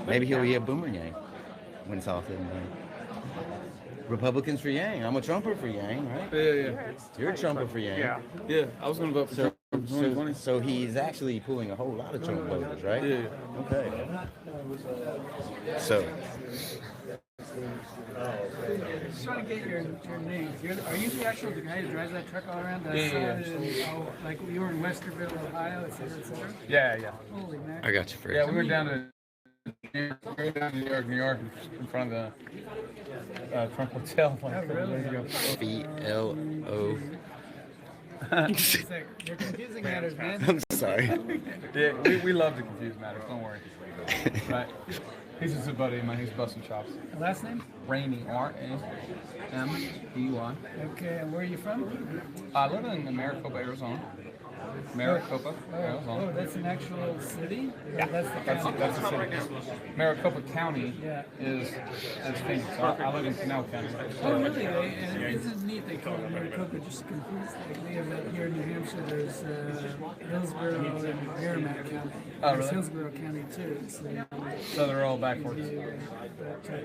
Maybe he'll be a boomer Yang when it's all said and done. Republicans for Yang. I'm a Trumper for Yang, right? Yeah. You're a Trumper for Yang. Yeah, I was going to vote for Trump in 2020. So he's actually pulling a whole lot of Trump voters, right? Yeah. Okay. So. Just trying to get your name. Are you the actual guy who drives that truck all around? Like you were in Westerville, Ohio, et cetera. Yeah. Holy man. I got you first. Yeah, we were down to New York, in front of the Trump Hotel. VLO. You're confusing matters, man. I'm sorry. Yeah, we love to confuse matters. Don't worry. Right. He's just a buddy of mine. He's busting chops. Last name? Rainey, R-A-M-E-Y. Okay, and where are you from? I live in Maricopa, Arizona. Maricopa, Arizona. Oh, that's an actual city? Yeah, That's the city. Maricopa County is famous. I live in Pinal County. Oh, really? And isn't it neat they call it Maricopa just confused? Like they have here in New Hampshire, there's Hillsborough and Merrimack County. Oh, really? There's Hillsborough County too. So they're all backwards.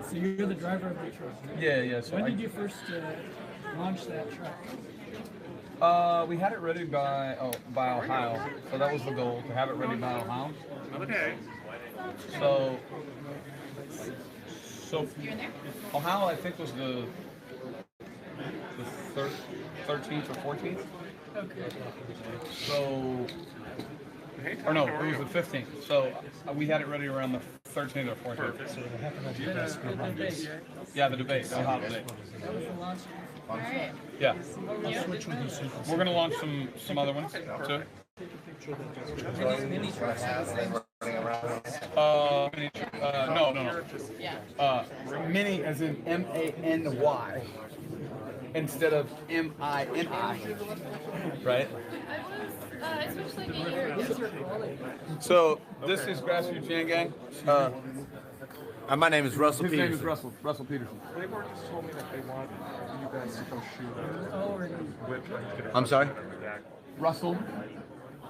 So you're the driver of the truck? Yeah. So when did you first launch that truck? We had it ready by Ohio, so that was the goal, to have it ready by Ohio. Okay. So Ohio, I think, was the 13th or 14th. Okay. So, or no, it was the 15th. So we had it ready around the 13th or 14th. Yeah, the debate, the Ohio debate. That was the launch. All right. Yeah. We're gonna launch some other ones too. Mini trucks have the same. No. Yeah. Mini as in M-A-N-Y instead of M-I-N-I. Right? I switched like 8 years. So this is Grassroots Yanggang. My name is Russell His name Peterson. is Russell Peterson. They were just told me that they want you guys to go shoot with I'm sorry? Russell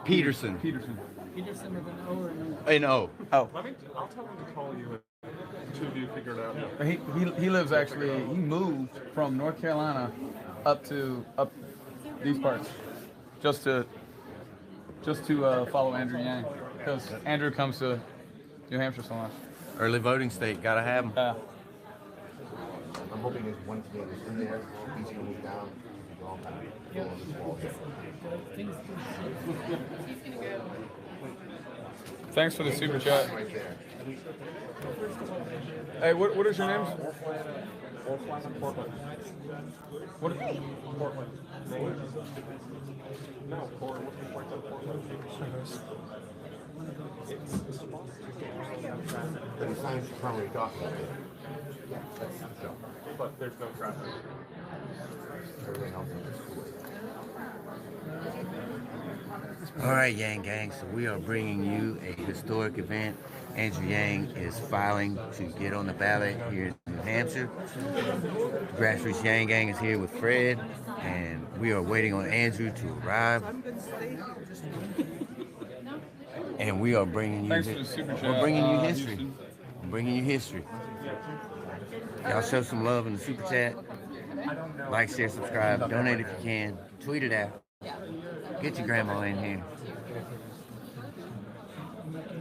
Peterson. Peterson. Peterson with an O or an N-O. Oh. I'll tell them to call you and the two of you figure it out. He lives actually. He moved from North Carolina up these parts just to follow Andrew Yang, because Andrew comes to New Hampshire so much. Early voting state. Gotta have them. I'm hoping there's one today that's in there, he's gonna move down, we'll all kind of go on this wall here. Thanks for the super chat. Right there. Hey, what is your name? Portland. What? Portland. No, Portland. But he signs the primary document. But there's no traffic. Everything else is cool. All right, Yang Gang. So we are bringing you a historic event. Andrew Yang is filing to get on the ballot here in New Hampshire. Grassroots Yanggang is here with Fred, and we are waiting on Andrew to arrive. And we are bringing you. Thanks for the super chat. We're bringing you history. Houston. I'm bringing you history. Y'all show some love in the super chat. Like, share, subscribe, donate if you can. Tweet it out. Get your grandma in here.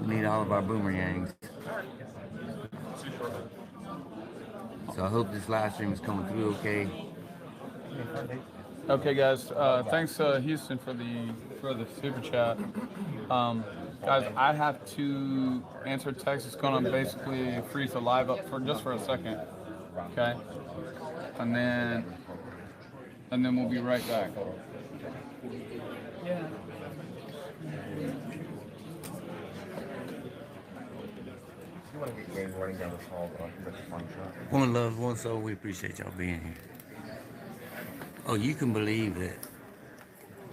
We need all of our boomerangs. So I hope this live stream is coming through okay. Okay, guys. Thanks, Houston, for the super chat. Guys, I have to answer text. It's going to basically freeze the live up for just for a second. Okay, and then we'll be right back. Yeah. You want to get Yang running down this hall, but that's a fun shot. One love, one soul. We appreciate y'all being here. Oh, you can believe that.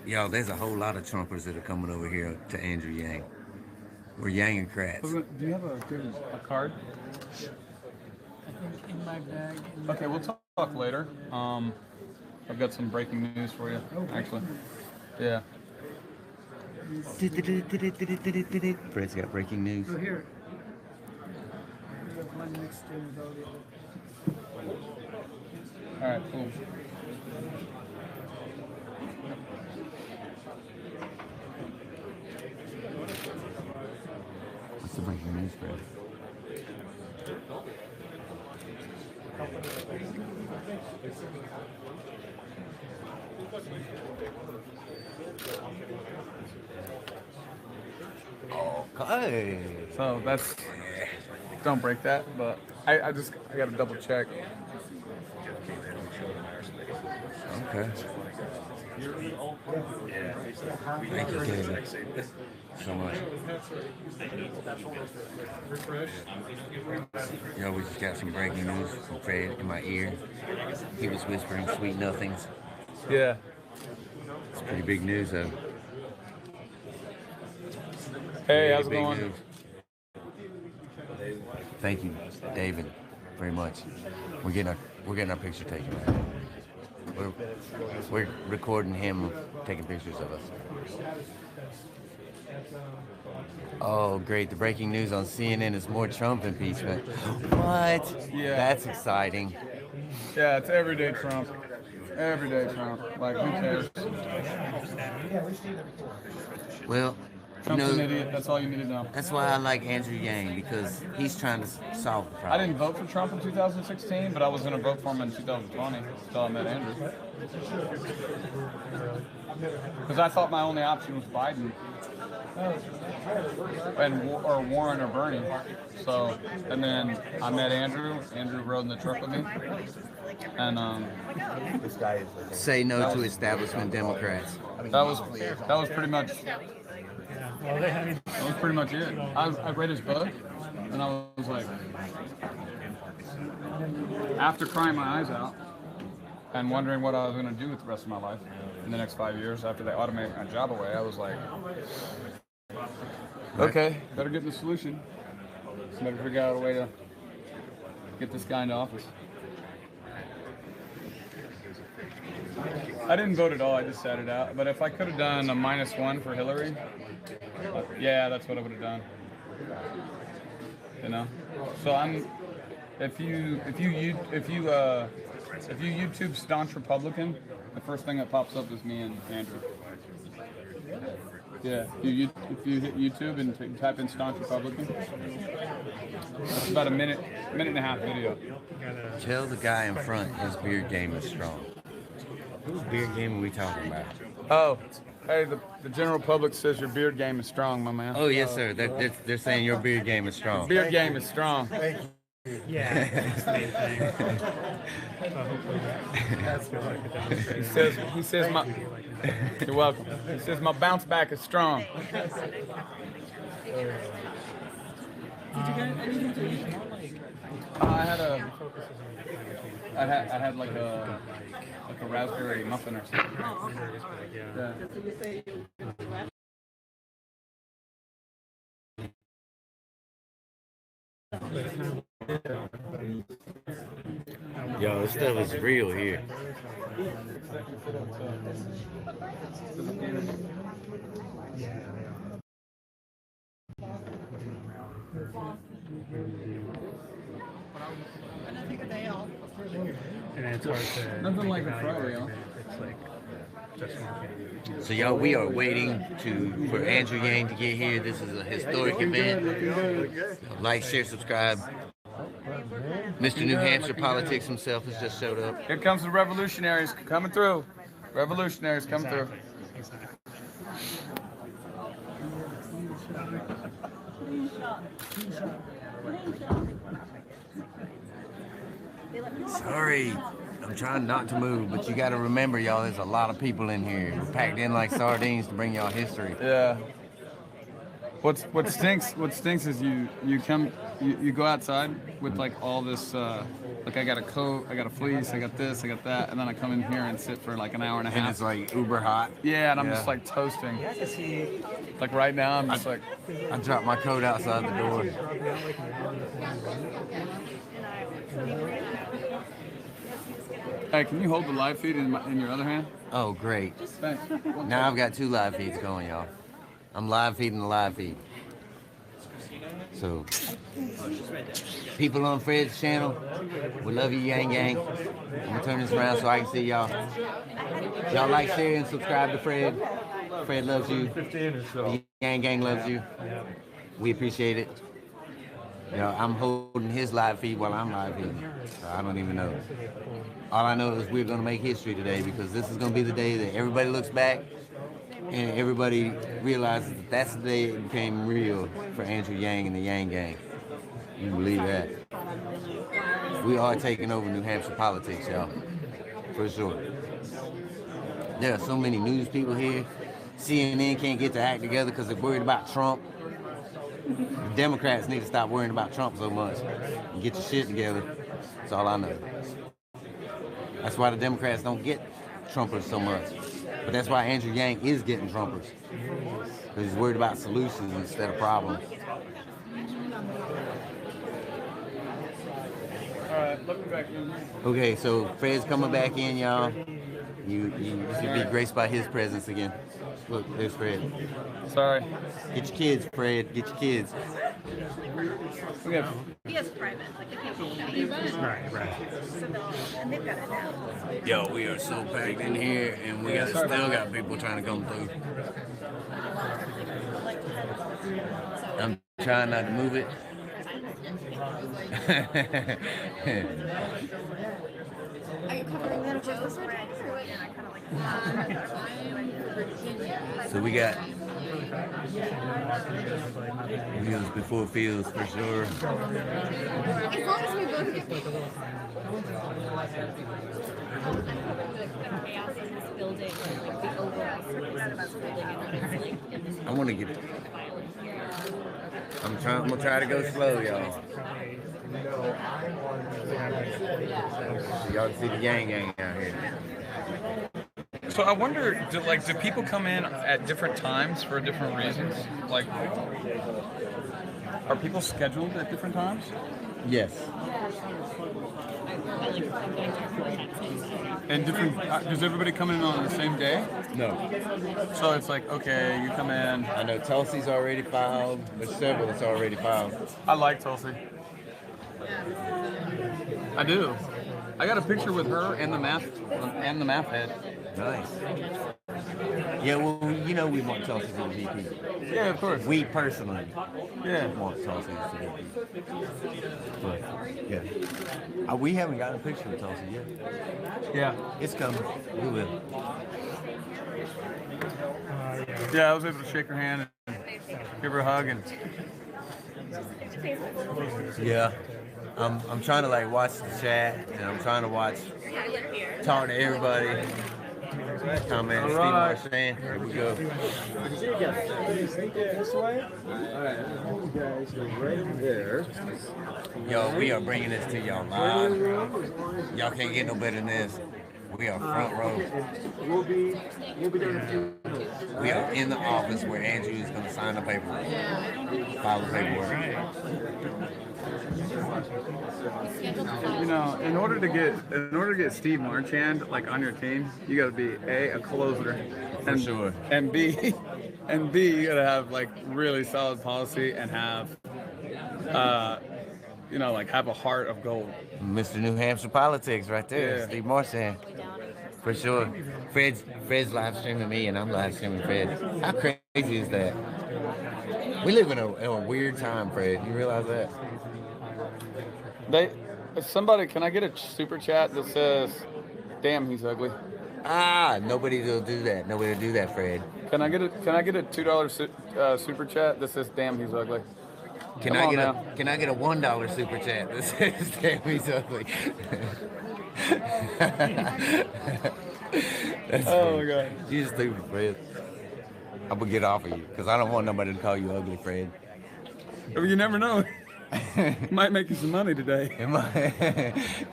Y'all, there's a whole lot of Trumpers that are coming over here to Andrew Yang. We're Yangocrats. Do you have a card? I think in my bag. Okay, we'll talk later. I've got some breaking news for you, actually. Yeah. Fred's got breaking news. Go here. one mixed in with all the other. All right, cool. What's the breaking news, Fred? Okay. So that's, don't break that, but I got to double check. Okay. Thank you, David, so much. Yo, we just got some breaking news from Fred in my ear. He was whispering sweet nothings. Yeah. It's pretty big news, though. Hey, how's it Big going? news. Thank you, David, very much. We're getting our picture taken, man. We're recording him taking pictures of us. Oh, great. The breaking news on CNN is more Trump impeachment. What? Yeah. That's exciting. Yeah, it's everyday Trump. Everyday Trump. Like, who cares? Well, Trump's an idiot. That's all you need to know. that's why I like Andrew Yang, because he's trying to solve the I problem. didn't vote for Trump in 2016, but I was going to vote for him in 2020 until I met Andrew. Because I thought my only option was Biden, or Warren or Bernie. So, and then I met Andrew. Andrew rode in the truck with me, and This guy is like, Say no to establishment Democrats. that was pretty much. That was pretty much it. I read his book, and I was like, after crying my eyes out and wondering what I was going to do with the rest of my life in the next 5 years after they automate my job away, I was like, okay, better get the solution. Better figure out a way to get this guy into office. I didn't vote at all. I just sat it out. But if I could have done a -1 for Hillary, yeah, that's what I would have done. You know. So if you YouTube staunch Republican, the first thing that pops up is me and Andrew. Yeah. If you hit YouTube and type in staunch Republican, it's about a minute and a half video. Tell the guy in front his beard game is strong. Whose beard game are we talking about? Oh, hey, the general public says your beard game is strong, my man. Oh, yes, sir. They're saying your beard game is strong. Beard game is strong. He says my. You're welcome. He says my bounce back is strong. I had like a raspberry muffin or something. Yeah. Yo, this stuff is real here. And it's hard to. Nothing like a Friday, huh? It's like just So, y'all, we are waiting for Andrew Yang to get here. This is a historic event. Like, share, subscribe. Mr. New Hampshire Politics himself has just showed up. Here comes the revolutionaries coming through. Revolutionaries coming through. Sorry, I'm trying not to move, but you got to remember, y'all, there's a lot of people in here. We're packed in like sardines to bring y'all history. Yeah. What stinks is you go outside with like all this like I got a coat, I got a fleece, I got this, I got that, and then I come in here and sit for like an hour and a half. And it's like uber hot. Yeah, and I'm Yeah. just like toasting. Like right now, I'm just like, I dropped my coat outside the door. hey, can you hold the live feed in your other hand? Oh, great. Thanks. Now I've got 2 live feeds going, y'all. I'm live feeding the live feed. So, people on Fred's channel, we love you, Yang Gang. I'm gonna turn this around so I can see y'all. Y'all like, share, and subscribe to Fred. Fred loves you. The Yang Gang loves you. We appreciate it. You know, I'm holding his live feed while I'm live feeding. So I don't even know. All I know is we're gonna make history today because this is gonna be the day that everybody looks back and everybody realizes that that's the day it became real for Andrew Yang and the Yang Gang. You believe that? We are taking over New Hampshire politics, y'all. For sure. There are so many news people here. CNN can't get their act together because they're worried about Trump. The Democrats need to stop worrying about Trump so much and get your shit together. That's all I know. That's why the Democrats don't get Trumpers so much. But that's why Andrew Yang is getting Trumpers. Because he's worried about solutions instead of problems. Alright, let me back in. Okay, so Fred's coming back in, y'all. You should be graced by his presence again. Look, there's Fred. Sorry. Get your kids, Fred. Get your kids. We have He has private, like they can't go down. Right. So they'll, and they've got it now. Yo, we are so packed in here, and we still got people trying to come through. I'm trying not to move it. Are you covering that Joe's right or what? Yeah, I kind of like So we got Wheels before Fields for sure. as long as we both get chaos in this building, like the overall building, and this I want to get it. I'm gonna try to go slow, y'all. So y'all can see the Yang Gang out here. So I wonder, do people come in at different times for different reasons? Like, are people scheduled at different times? Yes. And different? Does everybody come in on the same day? No. So it's like, okay, you come in. I know Tulsi's already filed. There's several that's already filed. I like Tulsi. I do. I got a picture with her and the math head. Nice. Yeah, well, you know we want Tulsi to the VP. Yeah, of course. We personally Yeah. want Tulsi to the VP. But, yeah. We haven't got a picture with Tulsi yet. Yeah. It's coming. We will. Yeah, I was able to shake her hand and give her a hug and. Yeah. I'm trying to like watch the chat and I'm trying to talk to everybody. Comment, Steve Marchand. Here we go. This way? Alright, you guys are right there. Yo, we are bringing this to y'all live. Y'all can't get no better than this. We are front row. We'll be there in a few minutes. We are in the office where Andrew is going to sign the paperwork. File the paperwork. You know, in order to get Steve Marchand like on your team, you got to be a closer, For sure. and B, you got to have like really solid policy and have, have a heart of gold. Mr. New Hampshire politics right there, Yeah. Steve Marchand. For sure. Fred's live streaming me and I'm live streaming Fred. How crazy is that? We live in a weird time, Fred. You realize that? Can I get a super chat that says, "Damn, he's ugly"? Nobody will do that. Nobody will do that, Fred. Can I get a $2 super chat that says, "Damn, he's ugly"? Can I get a $1 super chat that says damn he's ugly? That's Oh funny. my God. You stupid, Fred. I'm gonna get off of you because I don't want nobody to call you ugly, Fred. You never know. Might make you some money today. Am I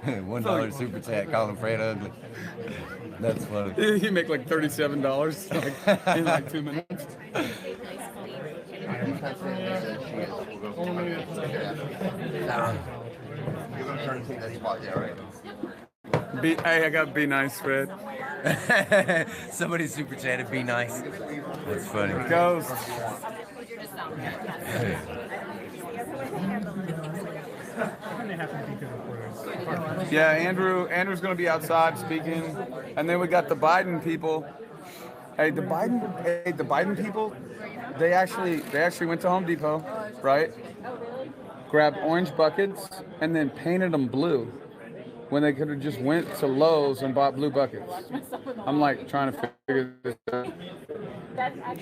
$1 super chat calling Fred ugly? That's funny. You make like $37 in like 2 minutes. You're gonna try to take that spot there, right? Hey, I got be nice, Fred. Somebody super chatted, be nice. That's funny. Goes. can't have some speakers reporters. Yeah, Andrew's going to be outside speaking, and then we got the Biden people. Hey, the Biden people, they actually went to Home Depot, right? Grabbed orange buckets and then painted them blue, when they could have just went to Lowe's and bought blue buckets. I'm like trying to figure this out.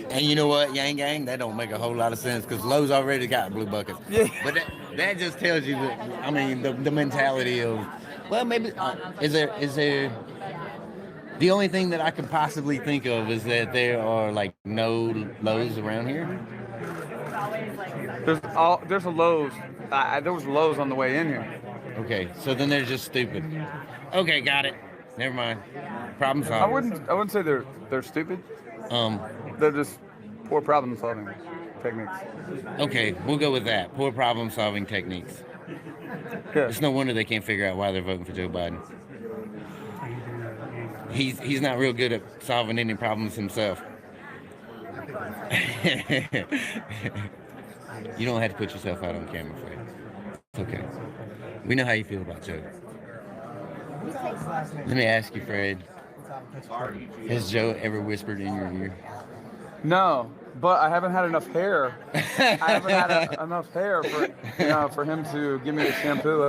And you know what, Yang Gang, that don't make a whole lot of sense because Lowe's already got blue buckets. Yeah. But that just tells you that, I mean, the mentality of, well, maybe, is there, the only thing that I could possibly think of is that there are like no Lowe's around here. There's a Lowe's. There was Lowe's on the way in here. Okay, so then they're just stupid. Okay, got it. Never mind. Problem solved. I wouldn't say they're stupid. They're just poor problem solving techniques. Okay, we'll go with that. Poor problem solving techniques. Yeah. It's no wonder they can't figure out why they're voting for Joe Biden. He's not real good at solving any problems himself. You don't have to put yourself out on camera, Fred. It's okay. We know how you feel about Joe. Let me ask you, Fred. Has Joe ever whispered in your ear? No, but I haven't had enough hair. I haven't had enough hair for him to give me a shampoo.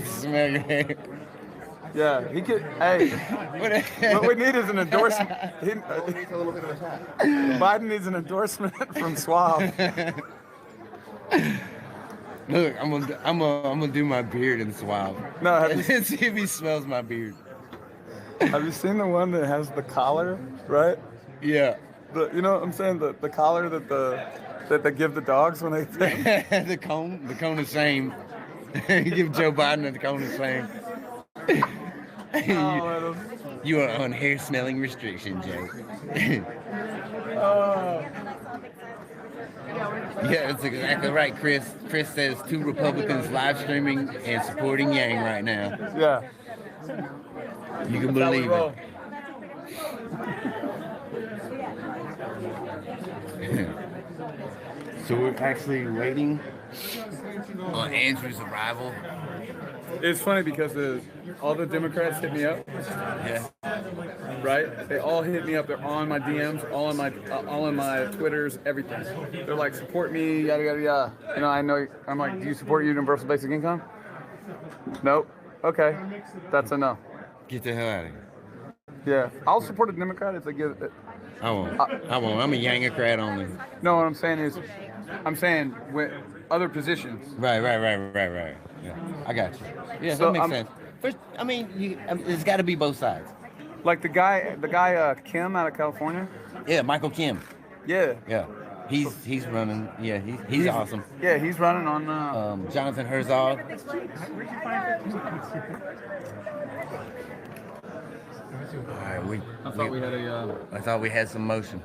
Smell your hair. Yeah, he could. Hey, what we need is an endorsement. Biden needs an endorsement from Suave. Look, I'm gonna do my beard and swab. No, have you see if he smells my beard. Have you seen the one that has the collar, right? Yeah. You know what I'm saying? The collar that they give the dogs when they the cone of shame. You give Joe Biden the cone of shame. You are on hair smelling restriction, Joe. Yeah, that's exactly right, Chris. Chris says 2 Republicans live streaming and supporting Yang right now. Yeah. You can believe it. So we're actually waiting on Andrew's arrival. It's funny because all the Democrats hit me up. Yeah. Right? They all hit me up. They're on my DMs, all in my Twitters, everything. They're like, support me, yada yada yada. You know, I know. I'm like, do you support universal basic income? Nope. Okay, that's a no. Get the hell out of here. Yeah, I'll support a Democrat if they give it. I won't. I'm a Yangocrat only. No, what I'm saying is, with other positions. Right. Yeah, I got you. Yeah, So, that makes sense. First, I mean, it's got to be both sides. Like the guy Kim out of California. Yeah, Michael Kim. Yeah. Yeah, he's running. Yeah, he's awesome. Yeah, he's running on. Jonathan Herzog. All right, I thought we had some motion.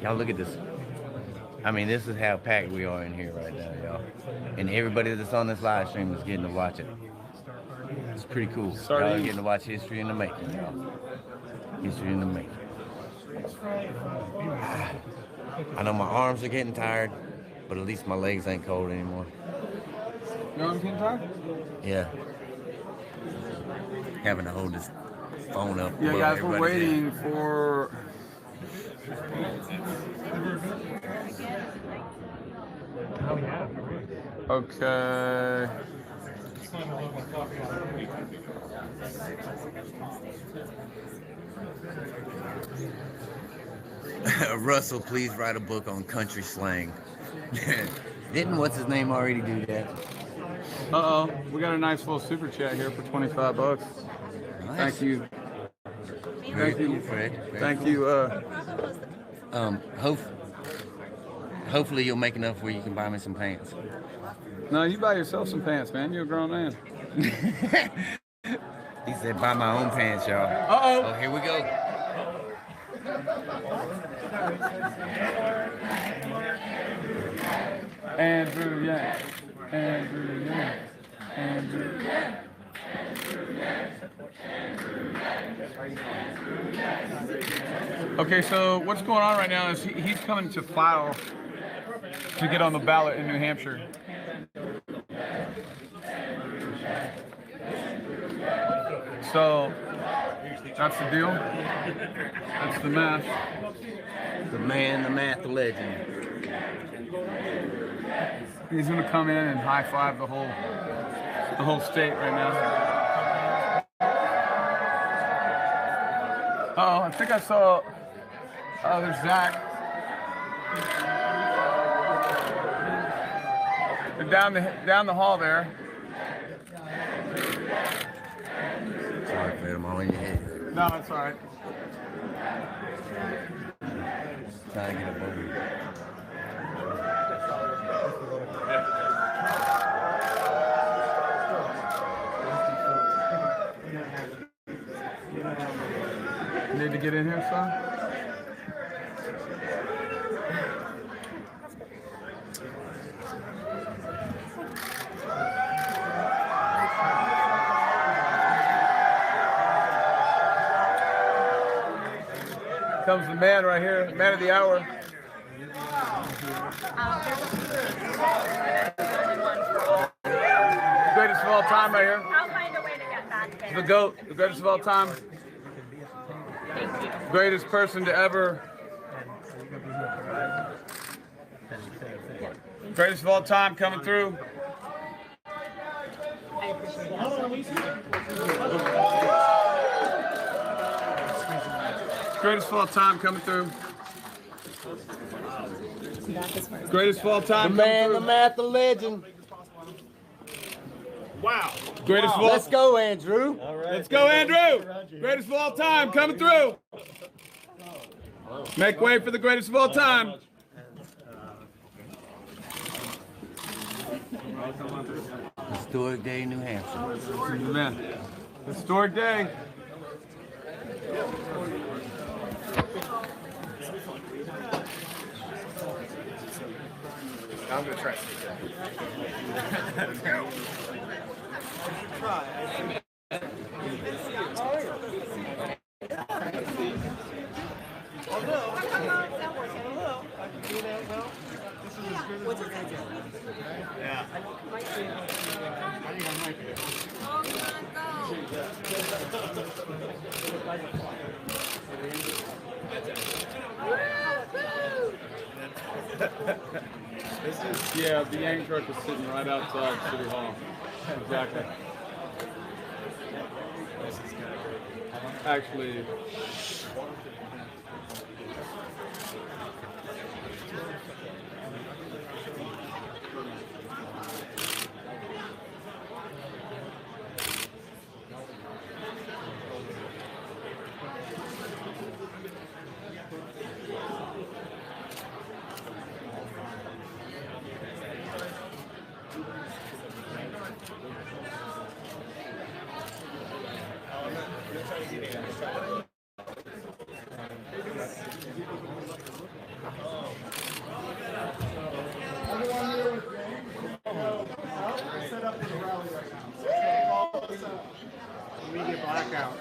Y'all look at this. I mean, this is how packed we are in here right now, y'all. And everybody that's on this live stream is getting to watch it. It's pretty cool. Y'all are getting to watch history in the making, y'all. History in the making. I know my arms are getting tired, but at least my legs ain't cold anymore. Your arms getting tired? Yeah. Having to hold this phone up. Yeah, above guys, we're everybody's head. waiting for. Okay. Russell, please write a book on country slang. Didn't what's his name already do that? Uh-oh, we got a nice little super chat here for $25. Nice. Thank you. Very cool, Fred. Thank you. Hopefully you'll make enough where you can buy me some pants. No, you buy yourself some pants, man. You're a grown man. He said, buy my own pants, y'all. Uh-oh. Oh, here we go. Andrew Yang. Andrew Yang. Andrew Yang. Okay, so what's going on right now is he's coming to file to get on the ballot in New Hampshire. So that's the deal. That's the math. The man, the math, the legend. He's gonna come in and high five the whole state right now. Oh, I think I saw. Oh, there's Zach. They're down the hall there. Sorry, Fred, I'm all in your head. No, it's all right. Trying to get a bogey. Need to get in here, son? Comes the man right here, man of the hour. Greatest of all time right here. I'll find a way to get back there. The GOAT, the greatest of all time. Greatest person to ever. Greatest of all time coming through. Greatest of all time coming through. Greatest of all time. The man, the math, the legend. Wow. Greatest of all. Let's go, Andrew. Let's go, Andrew. Greatest of all time coming through. Make way for the greatest of all time. Historic day in New Hampshire. Amen. Historic day. I'm gonna try. Yeah, the Yang truck is sitting right outside City Hall. Exactly. Actually, Immediate blackout.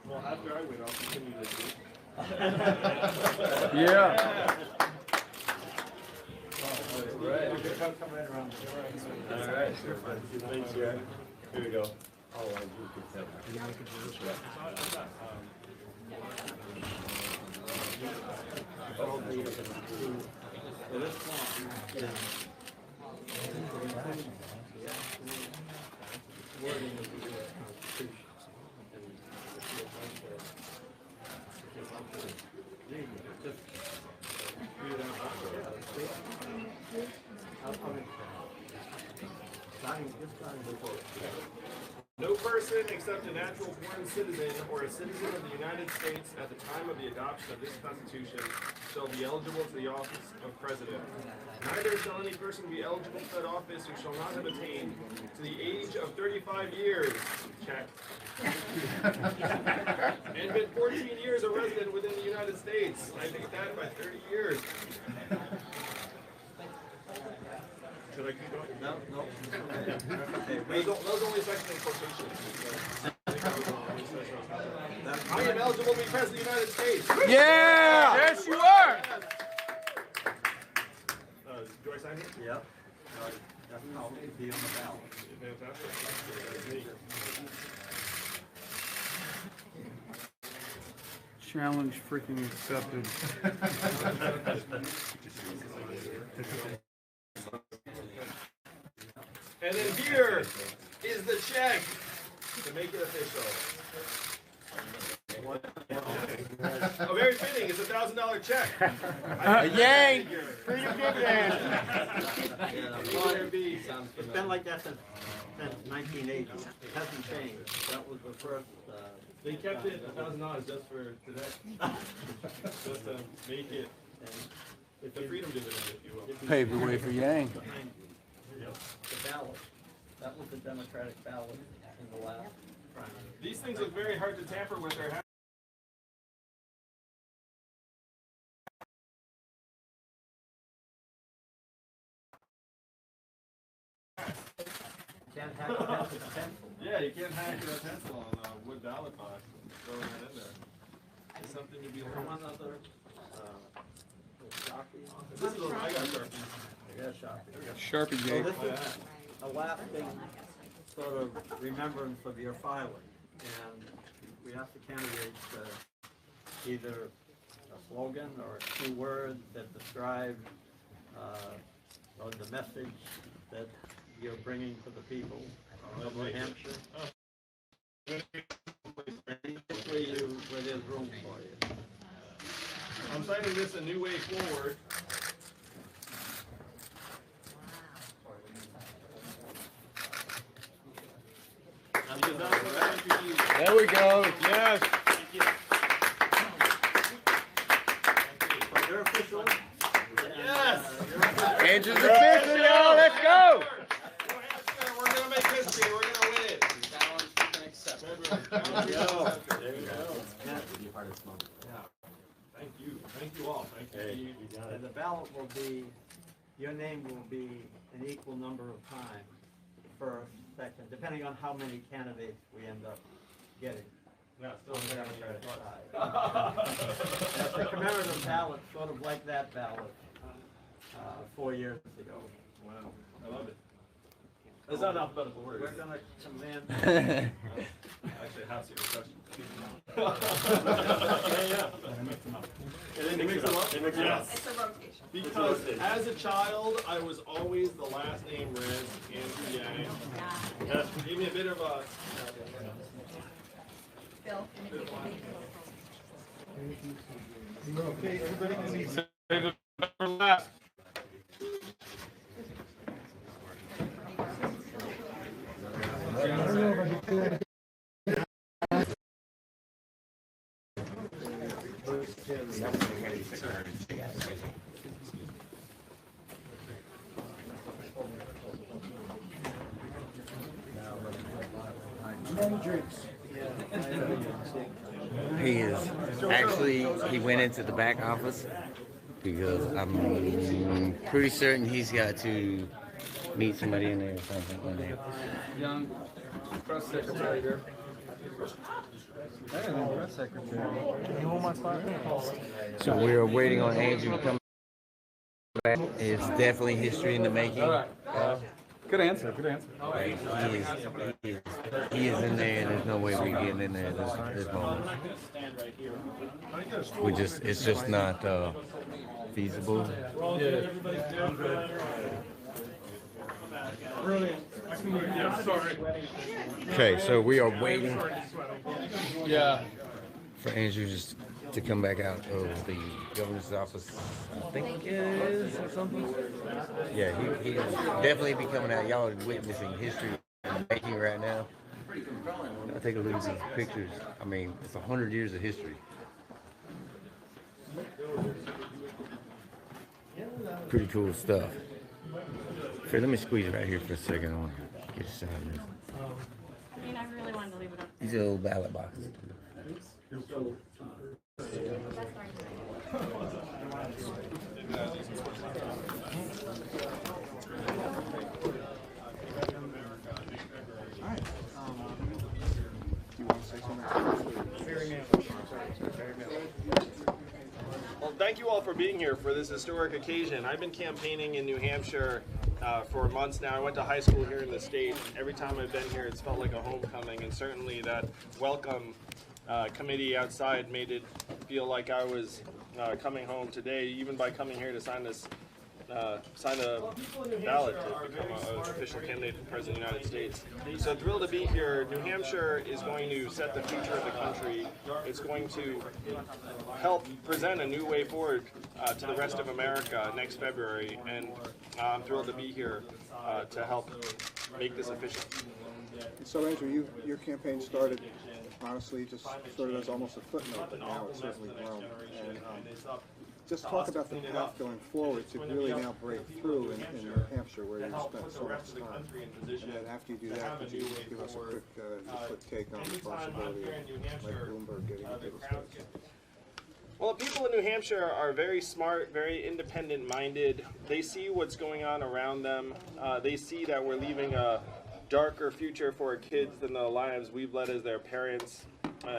Well, after I win, I'll continue to do. yeah. right. Thanks, Jared. Here we go. Oh, I do get that. No person except a natural born citizen or a citizen of the United States at the time of the adoption of this Constitution shall be eligible to the office of President. Neither shall any person be eligible for that office who shall not have attained to the age of 35 years. Check. And been 14 years a resident within the United States. I think that by 30 years. Should I keep going? No, no. Those only section in quotations. I am eligible to be President of the United States. Yeah! Yes, you are! Do I sign here? Yep. That's how it would be on the ballot. Fantastic. Challenge freaking accepted. And then here is the check to make it official. Oh, very fitting. It's a $1,000 check. Yang! For your dividends. It's been like that since 1980. It hasn't changed. That was the first. They kept it $1,000 just for today. Just to make it the freedom dividend, if you will. Paved the way for Yang. The ballot. That was the Democratic ballot in the last primary. These things look very hard to tamper with. Or Can't hack it out with a pencil. yeah, you can't hack it with a pencil on a wood ballot box and throw that in there. It's something to be learned. One other, Sharpie. This is I got Sharpies. I got Sharpie. Sharpie So Yang. this is a lasting sort of remembrance of your filing. And we ask the candidates either a slogan or 2 words that describe or the message that you're bringing to the people of New Hampshire. And basically where there's room for you. I'm signing this a new way forward. There we go. Yes. So you're official. Yes! Andrew's official, y'all. Let's go. We're gonna make history. We're gonna win it. There you go. There you go. Thank you. Thank you all. Thank you. And the ballot will be, your name will be an equal number of times, first, second, depending on how many candidates we end up getting. Yeah, still On the Democratic side. That's a commemorative ballot, sort of like that ballot 4 years ago. Wow. I love it. It's not an alphabetical word. We're gonna come in. Actually, I have serious questions. Yeah. They mix them up? Yes. It's a rotation. Because as a child, I was always the last name Rez, Andrew Yang. Gave me a bit of a... Bill. Okay, everybody can see. Save the best for last. He is actually, he went into the back office because I'm pretty certain he's got to meet somebody in there or something in there. Young press secretary here. Press secretary. You want my spot? So we're waiting on Andrew to come It's definitely history in the making. Good answer. Good answer. Like, he is in there, and there's no way we're getting in there this moment. It's just not feasible. Okay, so we are waiting Yeah. for Andrew just to come back out of the governor's office. I think it is or something. Yeah, he's definitely be coming out. Y'all are witnessing history in the making right now. I'll take a look at these pictures. I mean, it's 100 years of history. Pretty cool stuff. Okay, let me squeeze right here for a second. I want to get a shot of this. I mean, I really wanted to leave it up. These are little ballot boxes. You want to say something? Very male. Well, thank you all for being here for this historic occasion. I've been campaigning in New Hampshire for months now. I went to high school here in the state. Every time I've been here, it's felt like a homecoming, and certainly that welcome committee outside made it feel like I was coming home today, even by coming here to sign this, sign a ballot to become an official candidate for President of the United States. So thrilled to be here. New Hampshire is going to set the future of the country. It's going to help present a new way forward to the rest of America next February, and I'm thrilled to be here to help make this official. So Andrew, your campaign started, honestly, just sort of as almost a footnote, but now it's certainly grown. And just talk about the path going forward to really now break through in New Hampshire, where you've spent so much time. And then after you do that, could you give us a quick take on the possibility of Mike Bloomberg getting into the space? Well, the people in New Hampshire are very smart, very independent-minded. They see what's going on around them. They see that we're leaving a darker future for our kids than the lives we've led as their parents,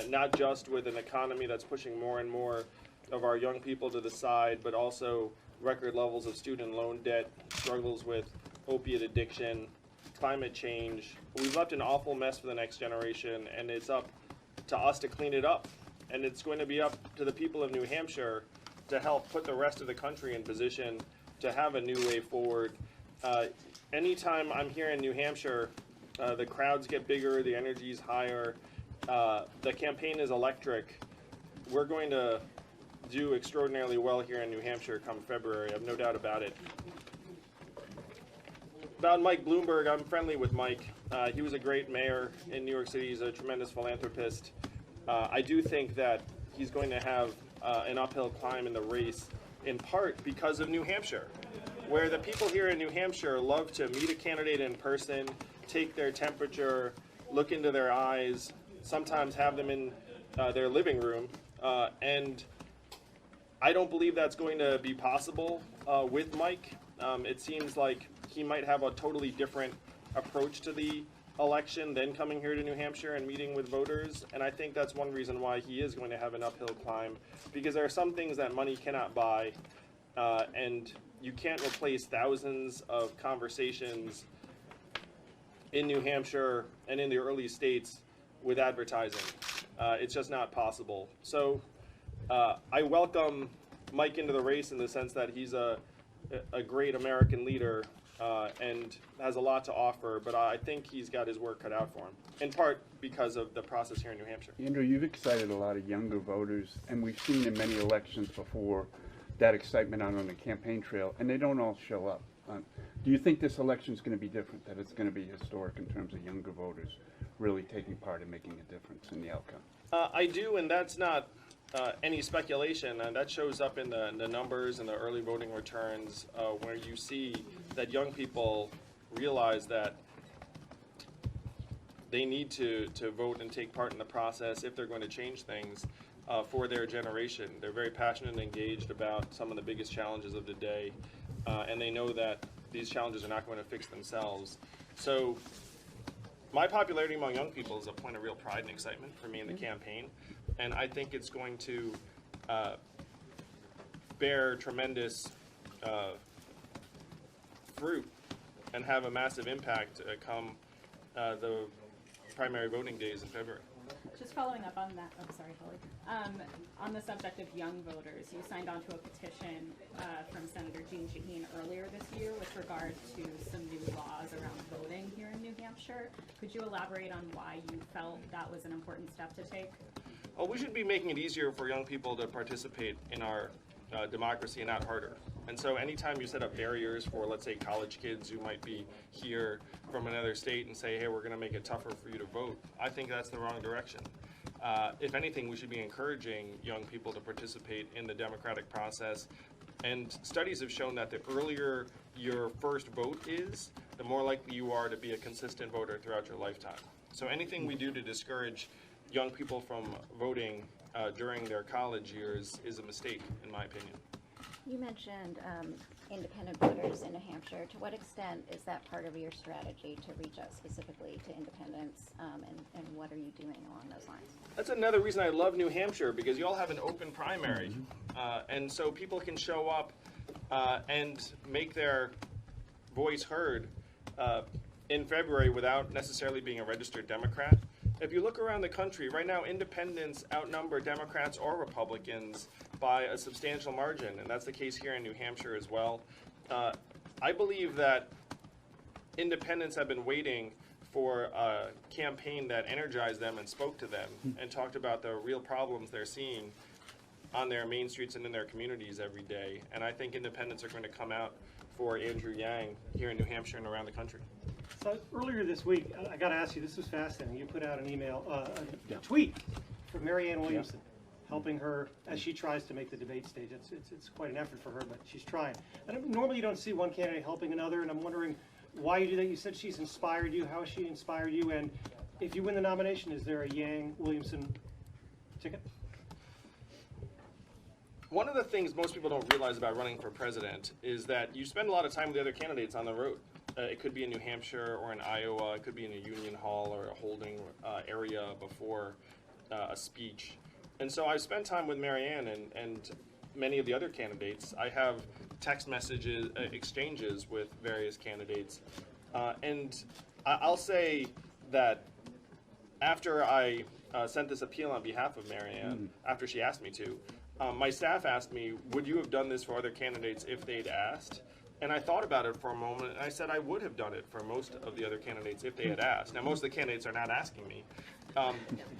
not just with an economy that's pushing more and more of our young people to the side, but also record levels of student loan debt, struggles with opiate addiction, climate change. We've left an awful mess for the next generation, and it's up to us to clean it up. And it's going to be up to the people of New Hampshire to help put the rest of the country in position to have a new way forward. Anytime I'm here in New Hampshire, the crowds get bigger, the energy is higher, the campaign is electric. We're going to do extraordinarily well here in New Hampshire come February. I have no doubt about it. About Mike Bloomberg, I'm friendly with Mike. He was a great mayor in New York City. He's a tremendous philanthropist. I do think that he's going to have an uphill climb in the race, in part because of New Hampshire, where the people here in New Hampshire love to meet a candidate in person, take their temperature, look into their eyes, sometimes have them in their living room, and I don't believe that's going to be possible with Mike. It seems like he might have a totally different approach to the election than coming here to New Hampshire and meeting with voters, and I think that's one reason why he is going to have an uphill climb, because there are some things that money cannot buy, and you can't replace thousands of conversations in New Hampshire and in the early states with advertising. It's just not possible. So I welcome Mike into the race in the sense that he's a great American leader and has a lot to offer, but I think he's got his work cut out for him, in part because of the process here in New Hampshire. Andrew, you've excited a lot of younger voters, and we've seen in many elections before that excitement out on the campaign trail, and they don't all show up. Do you think this election is going to be different, that it's going to be historic in terms of younger voters really taking part and making a difference in the outcome? I do, and that's not any speculation. That shows up in the numbers and the early voting returns, where you see that young people realize that they need to vote and take part in the process if they're going to change things for their generation. They're very passionate and engaged about some of the biggest challenges of the day, and they know that these challenges are not going to fix themselves. So my popularity among young people is a point of real pride and excitement for me in the campaign, and I think it's going to bear tremendous fruit and have a massive impact come the primary voting days in February. Just following up on that, I'm sorry, Holly. On the subject of young voters, you signed on to a petition from Senator Jean Shaheen earlier this year with regard to some new laws around voting here in New Hampshire. Could you elaborate on why you felt that was an important step to take? Well, we should be making it easier for young people to participate in our democracy and not harder. And so anytime you set up barriers for, let's say, college kids who might be here from another state and say, hey, we're going to make it tougher for you to vote, I think that's the wrong direction. If anything, we should be encouraging young people to participate in the democratic process. And studies have shown that the earlier your first vote is, the more likely you are to be a consistent voter throughout your lifetime. So anything we do to discourage young people from voting during their college years is a mistake, in my opinion. You mentioned independent voters in New Hampshire. To what extent is that part of your strategy to reach out specifically to independents, and what are you doing along those lines? That's another reason I love New Hampshire, because you all have an open primary. And so people can show up and make their voice heard in February without necessarily being a registered Democrat. If you look around the country, right now independents outnumber Democrats or Republicans by a substantial margin, and that's the case here in New Hampshire as well. I believe that independents have been waiting for a campaign that energized them and spoke to them and talked about the real problems they're seeing on their main streets and in their communities every day. And I think independents are going to come out for Andrew Yang here in New Hampshire and around the country. So earlier this week, I got to ask you, this was fascinating. You put out an email, a tweet from Marianne Williamson, helping her as she tries to make the debate stage. It's quite an effort for her, but she's trying. And normally you don't see one candidate helping another, and I'm wondering why you do that. You said she's inspired you. How has she inspired you? And if you win the nomination, is there a Yang-Williamson ticket? One of the things most people don't realize about running for president is that you spend a lot of time with the other candidates on the road. It could be in New Hampshire or in Iowa. It could be in a union hall or a holding area before a speech. And so I spent time with Marianne and many of the other candidates. I have text messages, exchanges with various candidates. And I'll say that after I sent this appeal on behalf of Marianne, after she asked me to, my staff asked me, would you have done this for other candidates if they'd asked? And I thought about it for a moment, and I said I would have done it for most of the other candidates if they had asked. Now, most of the candidates are not asking me,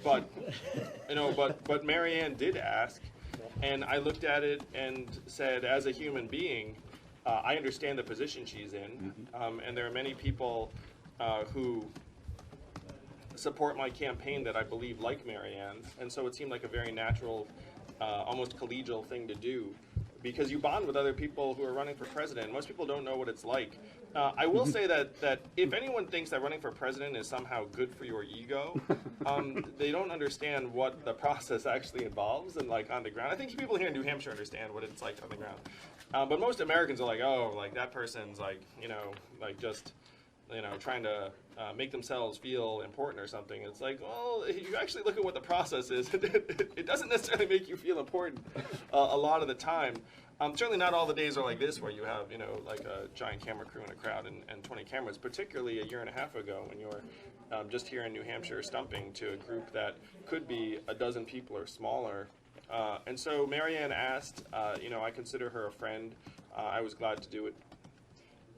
but Marianne did ask, and I looked at it and said, as a human being, I understand the position she's in, and there are many people who support my campaign that I believe like Marianne, and so it seemed like a very natural, almost collegial thing to do, because you bond with other people who are running for president. Most people don't know what it's like. I will say that if anyone thinks that running for president is somehow good for your ego, they don't understand what the process actually involves and like on the ground. I think people here in New Hampshire understand what it's like on the ground. But most Americans are like, oh, like that person's like, just trying to make themselves feel important or something. It's like, well, you actually look at what the process is. It doesn't necessarily make you feel important a lot of the time. Certainly not all the days are like this where you have, like a giant camera crew and a crowd and 20 cameras, particularly a year and a half ago when you're just here in New Hampshire stumping to a group that could be a dozen people or smaller. And so Marianne asked, I consider her a friend. I was glad to do it.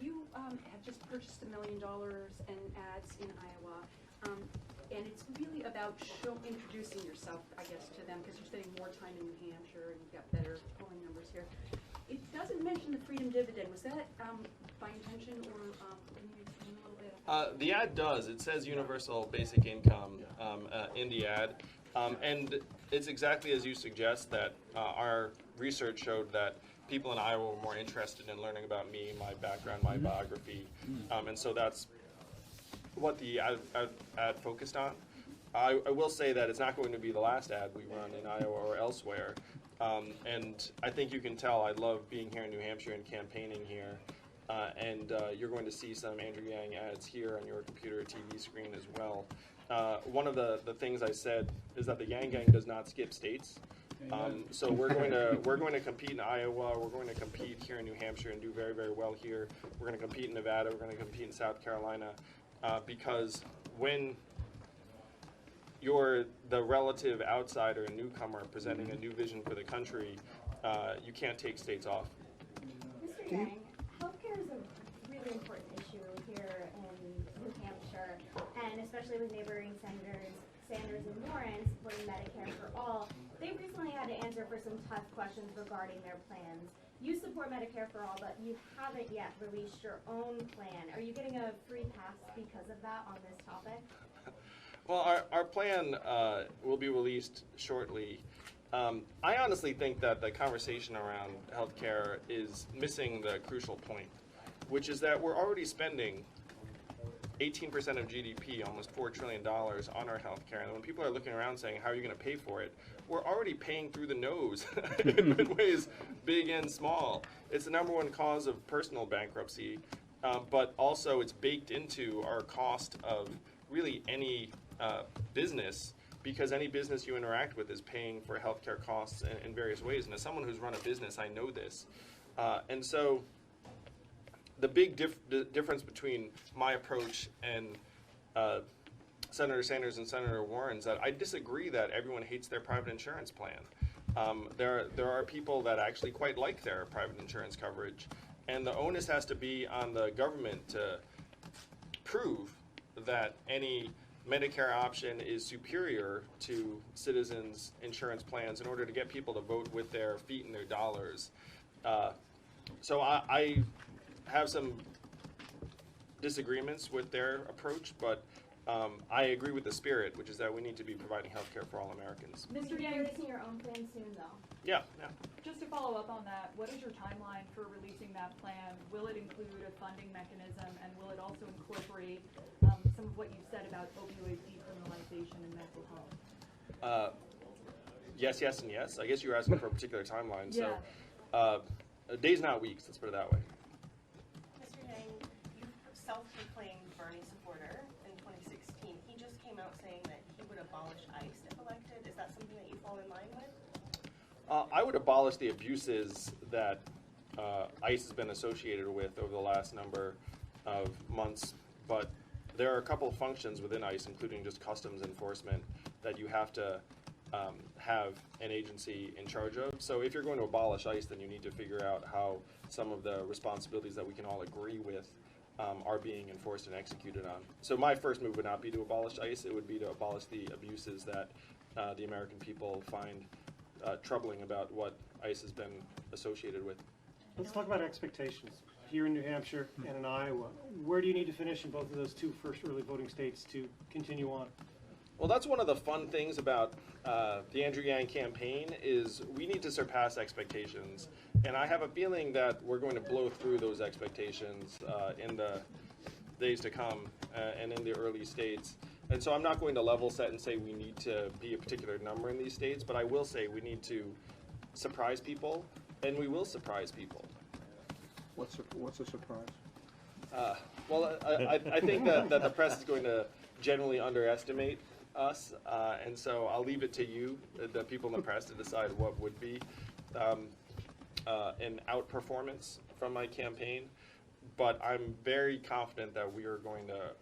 You have just purchased $1 million in ads in Iowa, and it's really about introducing yourself, I guess, to them, because you're spending more time in New Hampshire and you've got better polling numbers here. It doesn't mention the freedom dividend. Was that by intention, or can you explain a little bit? The ad does. It says universal basic income in the ad, and it's exactly as you suggest that our research showed that people in Iowa were more interested in learning about me, my background, my biography, and so that's what the ad focused on. I will say that it's not going to be the last ad we run in Iowa or elsewhere, and I think you can tell I love being here in New Hampshire and campaigning here, and you're going to see some Andrew Yang ads here on your computer or TV screen as well. One of the things I said is that the Yang Gang does not skip states. So we're going to compete in Iowa. We're going to compete here in New Hampshire and do very, very well here. We're going to compete in Nevada. We're going to compete in South Carolina, because when you're the relative outsider and newcomer presenting a new vision for the country, you can't take states off. Mr. Yang, healthcare is a really important issue here in New Hampshire, and especially with neighboring senators Sanders and Warren supporting Medicare for all. They recently had to answer for some tough questions regarding their plans. You support Medicare for all, but you haven't yet released your own plan. Are you getting a free pass because of that on this topic? Well, our plan will be released shortly. I honestly think that the conversation around healthcare is missing the crucial point, which is that we're already spending 18% of GDP, almost $4 trillion, on our healthcare. And when people are looking around saying, how are you going to pay for it? We're already paying through the nose in ways big and small. It's the #1 cause of personal bankruptcy, but also it's baked into our cost of really any business, because any business you interact with is paying for healthcare costs in various ways. And as someone who's run a business, I know this. And so the big difference between my approach and Senator Sanders and Senator Warren's, that I disagree that everyone hates their private insurance plan. There are people that actually quite like their private insurance coverage, and the onus has to be on the government to prove that any Medicare option is superior to citizens' insurance plans in order to get people to vote with their feet and their dollars. So I have some disagreements with their approach, but I agree with the spirit, which is that we need to be providing health care for all Americans. Mr. Yang, releasing your own plan soon, though. Yeah. Just to follow up on that, what is your timeline for releasing that plan? Will it include a funding mechanism, and will it also incorporate some of what you've said about opioid decriminalization and mental health? Yes, yes, and yes. I guess you were asking for a particular timeline. Yeah. So days, not weeks, let's put it that way. Mr. Yang, you self-proclaimed Bernie supporter in 2016. He just came out saying that he would abolish ICE if elected. Is that something that you fall in line with? I would abolish the abuses that ICE has been associated with over the last number of months, but there are a couple of functions within ICE, including just customs enforcement, that you have to have an agency in charge of. So if you're going to abolish ICE, then you need to figure out how some of the responsibilities that we can all agree with are being enforced and executed on. So my first move would not be to abolish ICE, it would be to abolish the abuses that the American people find troubling about what ICE has been associated with. Let's talk about expectations. Here in New Hampshire and in Iowa, where do you need to finish in both of those two first early voting states to continue on? Well, that's one of the fun things about the Andrew Yang campaign is we need to surpass expectations. And I have a feeling that we're going to blow through those expectations in the days to come and in the early states. And so I'm not going to level set and say we need to be a particular number in these states, but I will say we need to surprise people, and we will surprise people. What's a surprise? Well, I think that the press is going to generally underestimate us, and so I'll leave it to you, the people in the press, to decide what would be an outperformance from my campaign. But I'm very confident that we are going to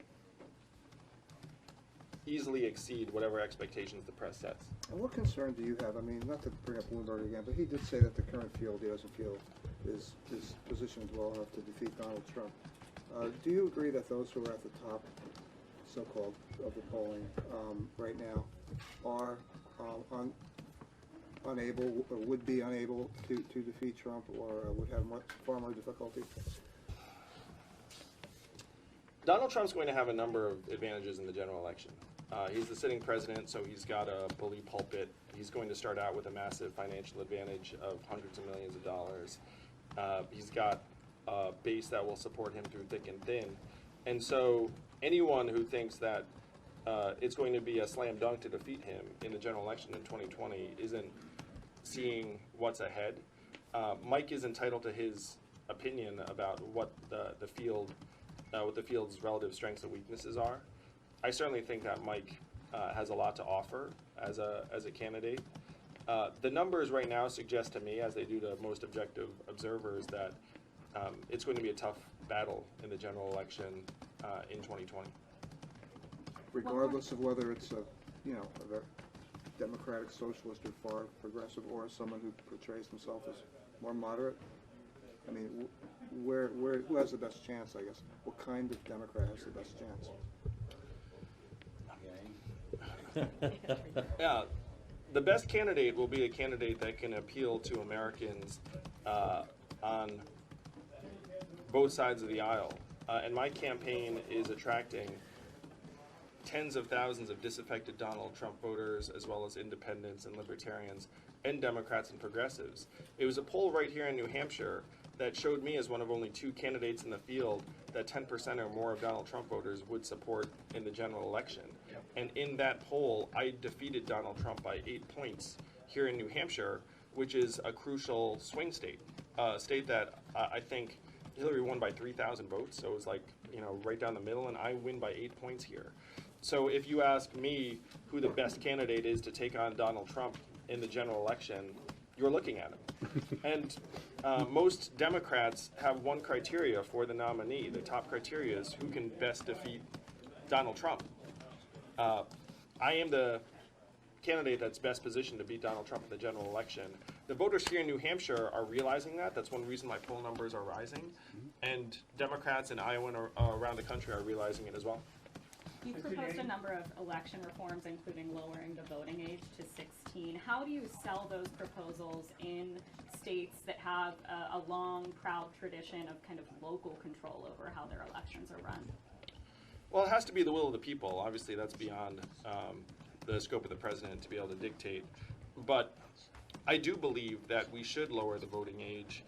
easily exceed whatever expectations the press sets. And what concern do you have? I mean, not to bring up Bloomberg again, but he did say that the current field he doesn't feel is positioned well enough to defeat Donald Trump. Do you agree that those who are at the top, so-called, of the polling right now are unable or would be unable to defeat Trump, or would have far more difficulty? Donald Trump's going to have a number of advantages in the general election. He's the sitting president, so he's got a bully pulpit. He's going to start out with a massive financial advantage of hundreds of millions of dollars. He's got a base that will support him through thick and thin. And so anyone who thinks that it's going to be a slam dunk to defeat him in the general election in 2020 isn't seeing what's ahead. Mike is entitled to his opinion about what the field's relative strengths and weaknesses are. I certainly think that Mike has a lot to offer as a candidate, The numbers right now suggest to me, as they do to most objective observers, that it's going to be a tough battle in the general election in 2020. Regardless of whether it's a, you know, a very democratic socialist or far progressive, or someone who portrays himself as more moderate. I mean, who has the best chance, I guess? What kind of Democrat has the best chance? Yeah, the best candidate will be a candidate that can appeal to Americans on both sides of the aisle. And my campaign is attracting tens of thousands of disaffected Donald Trump voters, as well as independents and libertarians and Democrats and progressives. It was a poll right here in New Hampshire that showed me, as one of only 2 candidates in the field, that 10% or more of Donald Trump voters would support in the general election. And in that poll, I defeated Donald Trump by 8 points here in New Hampshire, which is a crucial swing state, a state that I think Hillary won by 3,000 votes, so it was like, you know, right down the middle, and I win by 8 points here. So if you ask me who the best candidate is to take on Donald Trump in the general election, you're looking at him. And most Democrats have one criteria for the nominee. The top criteria is who can best defeat Donald Trump. I am the candidate that's best positioned to beat Donald Trump in the general election. The voters here in New Hampshire are realizing that. That's one reason my poll numbers are rising. And Democrats in Iowa and around the country are realizing it as well. You proposed a number of election reforms, including lowering the voting age to 16. How do you sell those proposals in states that have a long, proud tradition of kind of local control over how their elections are run? Well, it has to be the will of the people. Obviously, that's beyond the scope of the president to be able to dictate. But I do believe that we should lower the voting age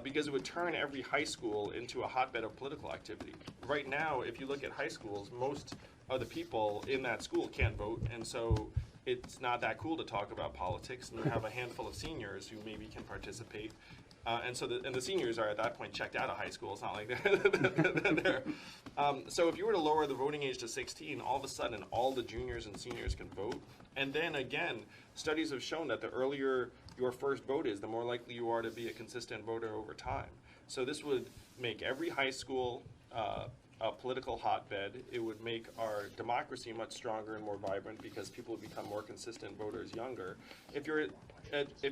because it would turn every high school into a hotbed of political activity. Right now, if you look at high schools, most of the people in that school can't vote, and so it's not that cool to talk about politics, and you have a handful of seniors who maybe can participate. And so the seniors are at that point checked out of high school. It's not like they're there. So if you were to lower the voting age to 16, all of a sudden all the juniors and seniors can vote. And then again, studies have shown that the earlier your first vote is, the more likely you are to be a consistent voter over time. So this would make every high school a political hotbed. It would make our democracy much stronger and more vibrant because people would become more consistent voters younger. If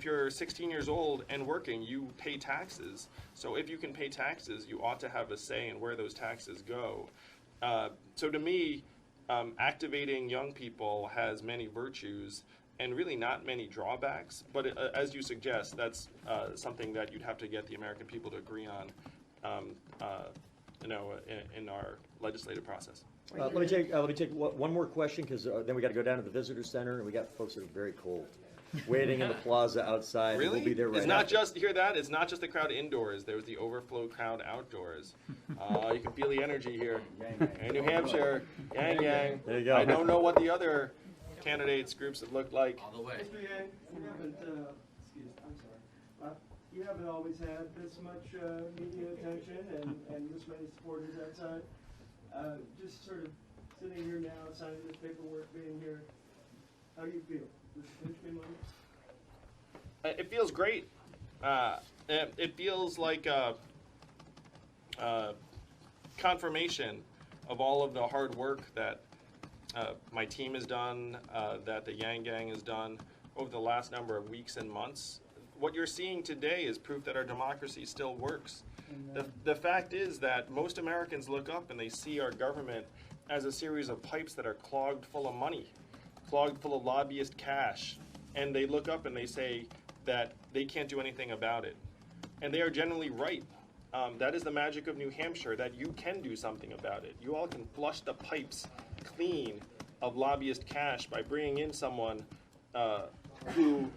you're 16 years old and working, you pay taxes. So if you can pay taxes, you ought to have a say in where those taxes go. So to me, activating young people has many virtues and really not many drawbacks. But as you suggest, that's something that you'd have to get the American people to agree on. In our legislative process. Let me take one more question, because then we got to go down to the visitor center, and we got folks that are very cold, waiting in the plaza outside. Really? We'll be there right It's not after. just, hear that? It's not just the crowd indoors. There was the overflow crowd outdoors. You can feel the energy here. In New Hampshire, Yang Yang. There you go. I don't know what the other candidates groups have looked like. Mr. Yang, you haven't always had this much media attention and this many supporters outside. Just sort of sitting here now, signing this paperwork, being here, how do you feel? Does it pinch me money? It feels great. It feels like confirmation of all of the hard work that my team has done, that the Yang Gang has done over the last number of weeks and months. What you're seeing today is proof that our democracy still works. The fact is that most Americans look up and they see our government as a series of pipes that are clogged full of money, clogged full of lobbyist cash, and they look up and they say that they can't do anything about it. And they are generally right. That is the magic of New Hampshire, that you can do something about it. You all can flush the pipes clean of lobbyist cash by bringing in someone who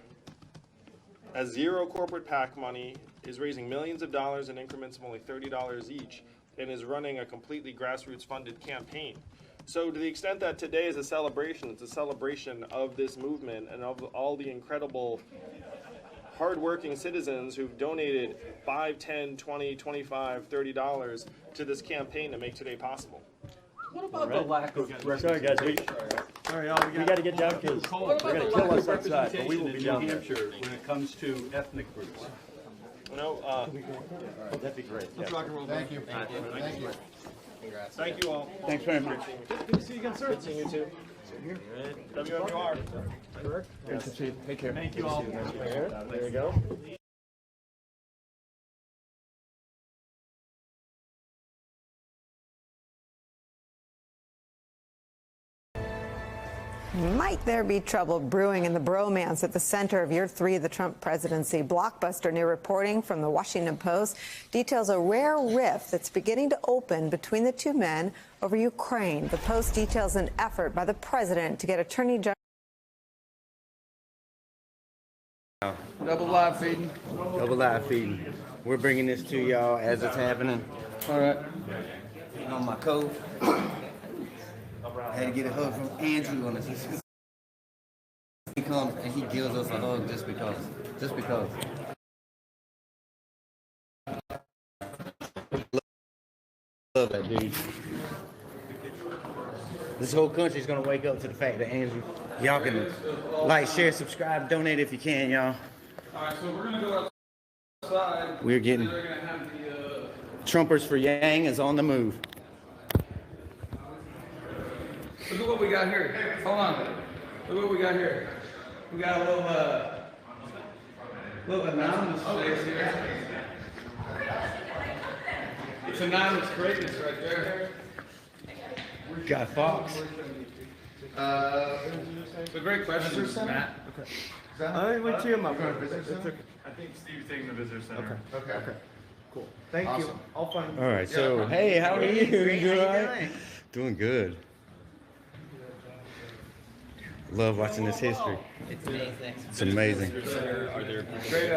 has zero corporate PAC money, is raising millions of dollars in increments of only $30 each, and is running a completely grassroots funded campaign. So to the extent that today is a celebration, it's a celebration of this movement and of all the incredible hardworking citizens who've donated $5, $10, $20, $25, $30 to this campaign to make today possible. What about the lack of representation? Sorry, guys. All right, we got to get down because they're going to kill us outside, but we will be down there. When it comes to ethnic groups. No, That'd be great. let's rock and roll. Thank you. Thank you. Thank you all. Thanks very much. Good to see you again, sir. Good seeing you too. WMUR. Good to see you. Take care. Thank you all. There you go. Might there be trouble brewing in the bromance at the center of year 3 of the Trump presidency? Blockbuster new reporting from the Washington Post details a rare rift that's beginning to open between the two men over Ukraine. The Post details an effort by the president to get Attorney General. Double live feeding. Double live feeding. We're bringing this to y'all as it's happening. All right. On my coat. I had to get a hug from Andrew on this. He comes and he gives us a hug just because. Just because. Love that dude. This whole country's gonna wake up to the fact that Andrew, y'all can like, share, subscribe, donate if you can, y'all. Alright, so we're gonna go outside. We're getting They're gonna have the Trumpers for Yang is on the move. look at what we got here. Hold on. Look what we got here. We got a little anonymous place here. It's anonymous greatness right there. Got Fox. It's a great question, Matt. I went to my I think Steve's taking the visitor center. Okay. Cool. Thank you. I'll find. All right, so hey, how are you? You all right? Doing good. Love watching this history. It's amazing. It's amazing. Are there great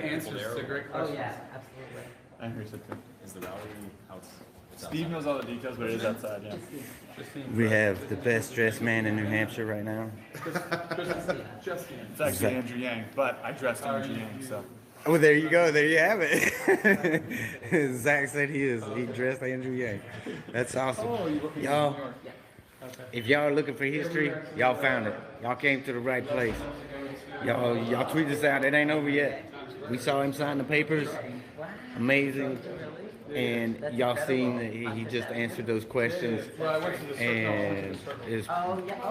answers to great questions? Oh yeah, absolutely. I hear something. Is the rally outside? Steve knows all the details, but it is outside, yeah. We have the best dressed man in New Hampshire right now. It's actually Andrew Yang, but I dressed Andrew Yang, so. Oh, there you go. There you have it. Zach said he dressed Andrew Yang. That's awesome. Y'all, if y'all are looking for history, y'all found it. Y'all came to the right place. Y'all tweet this out. It ain't over yet. We saw him sign the papers. Amazing. And y'all seen that he just answered those questions. And it's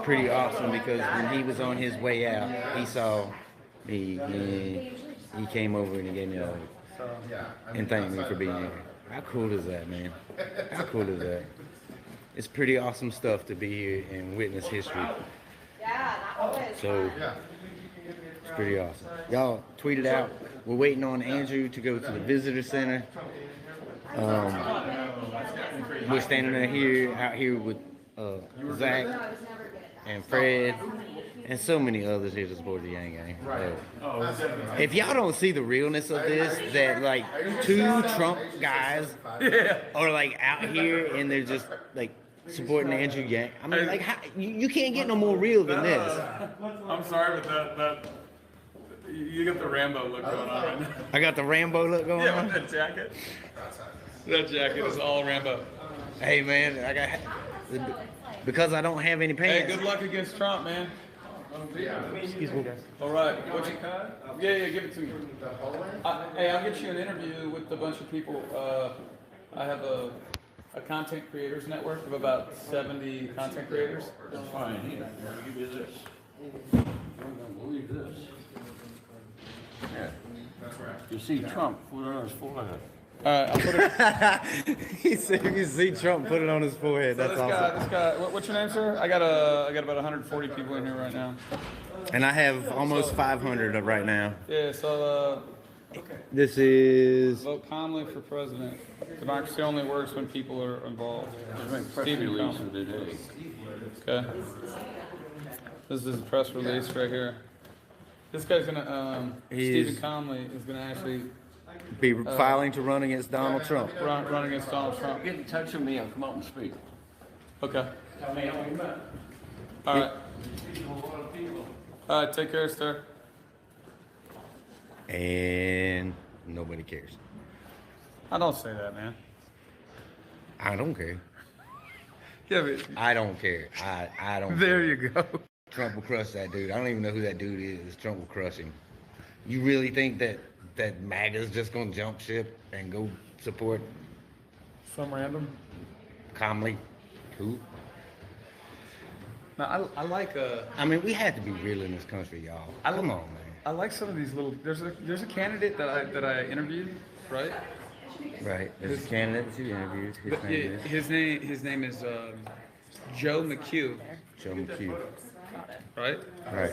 pretty awesome because when he was on his way out, he saw me. He came over and he gave me a hug and thanked me for being here. How cool is that, man? How cool is that? It's pretty awesome stuff to be here and witness history. So it's pretty awesome. Y'all tweet it out. We're waiting on Andrew to go to the visitor center. We're standing out here with Zach and Fred and so many others here to support the Yang Gang. If y'all don't see the realness of this, that like 2 Trump guys are like out here and they're just like supporting Andrew Yang. I mean, like, how, you can't get no more real than this. I'm sorry, but that you got the Rambo look going on right now. I got the Rambo look going on? Yeah, with that jacket. That jacket is all Rambo. Hey, man, because I don't have any pants. Hey, good luck against Trump, man. Excuse me, guys. All right, what's your card? Yeah, give it to me. Hey, I'll get you an interview with a bunch of people. I have a content creators network of about 70 content creators. That's fine. Give you this. You're gonna believe this. Yeah. You see Trump put it on his forehead. I'll put it. He said you see Trump put it on his forehead. That's awesome. This guy, what's your name, sir? I got about 140 people in here right now. And I have almost 500 right now. Yeah, so This is vote calmly for president. Democracy only works when people are involved. Press release of the day. Okay. This is a press release right here. This guy's gonna Stephen Conley is gonna actually be filing to run against Donald Trump. Run against Donald Trump. Get in touch with me. I'll come out and speak. Okay. All right. All right. Take care, sir. And nobody cares. I don't say that, man. I don't care. Yeah, but I don't care. I don't there care. you go. Trump will crush that dude. I don't even know who that dude is. Trump will crush him. You really think that MAGA's just gonna jump ship and go support Some random. Comley? Who? No, I like I mean, we had to be real in this country, y'all. Come on, man. I like some of these little. There's a candidate that I interviewed, right? Right. There's a candidate that you interviewed. His name is Joe McHugh. Joe McHugh. Right? Right.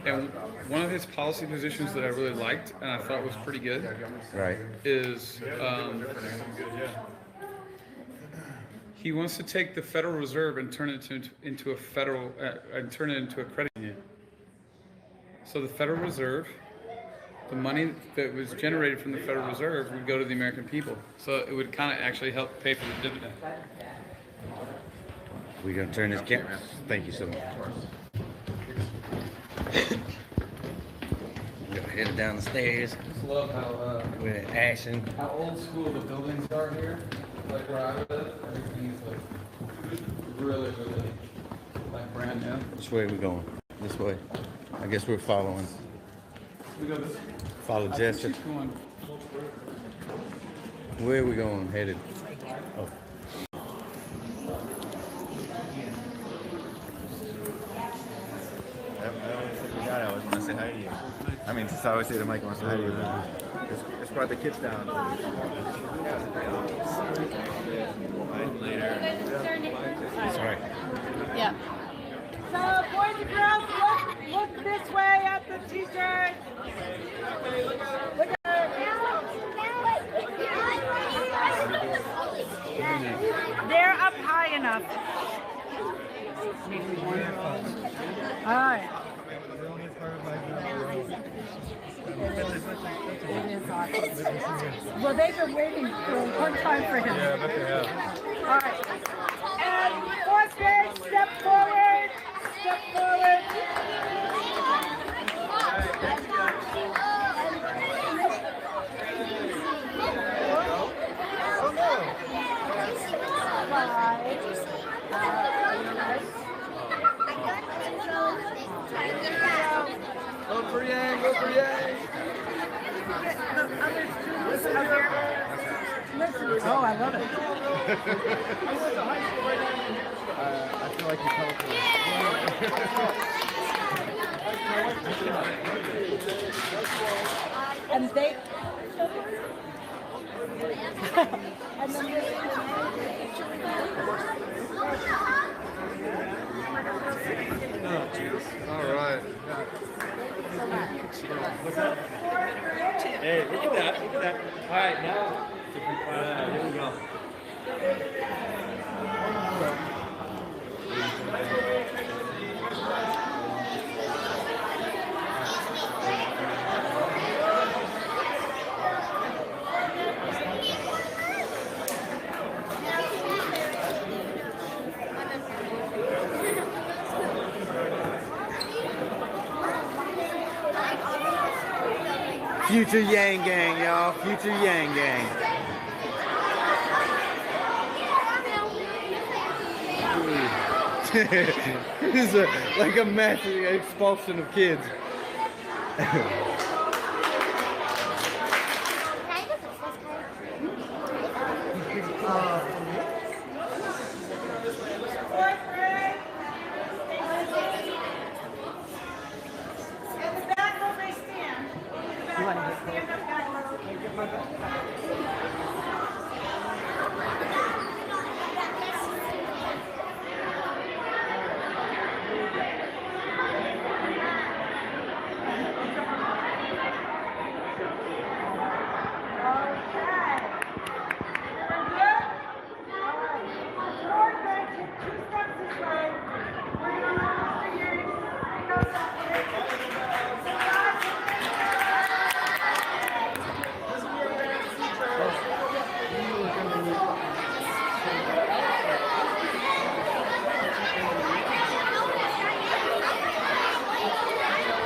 And one of his policy positions that I really liked and I thought was pretty good. Right. Is he wants to take the Federal Reserve and turn it into a federal and turn it into a credit union. So the Federal Reserve, the money that was generated from the Federal Reserve would go to the American people. So it would kind of actually help pay for the dividend. We're gonna turn this camera. Thank you so much. We're headed down the stairs. I just love how with action. how old school the buildings are here. Like where I live, everything is like really like brand new. Which way are we going? This way. I guess we're following. We go this. Follow I think Jessica. she's going- Where are we going? Headed. Oh. I always want to say hi to you. I mean, since I always say to Mike, I want to say hi to you. Just brought the kids down. Later. That's right. Yeah. So, boys and girls, look this way at the t-shirt. Look at They're up high enough. All right. It is awesome. Well, they've been waiting for a long time for him. Yeah, I bet they have. All right. And fourth grade, step forward. Step forward. Go for Yang, go for Yang. Oh, I love it. I feel like you teleported. And they. And then All right. Hey, look at that, look at that. All right, now, here we go. Future Yang Gang, y'all. Future Yang Gang. This is like a massive expulsion of kids.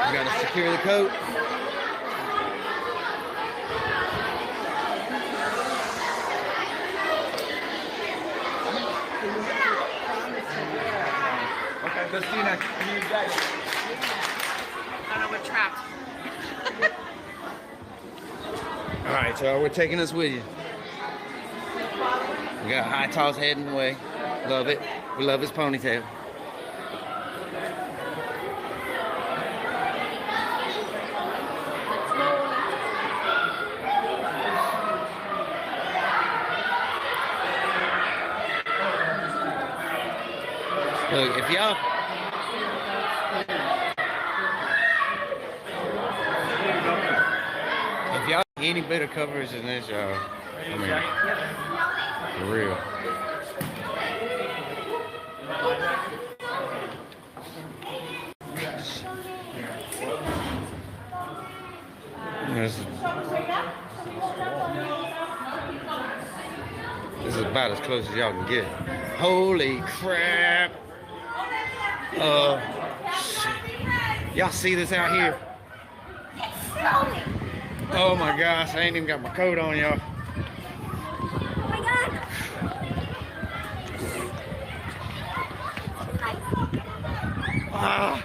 We gotta secure the coat. right, Christina, you guys. I know we're trapped. All right, y'all, we're taking us with you. We got High Toss heading away. Love it. We love his ponytail. Look, if y'all any better coverage than this, y'all, I mean, for real. This is about as close as y'all can get. Holy crap! Shit. Y'all see this out here? Oh my gosh, I ain't even got my coat on, y'all. Oh my god! Ah.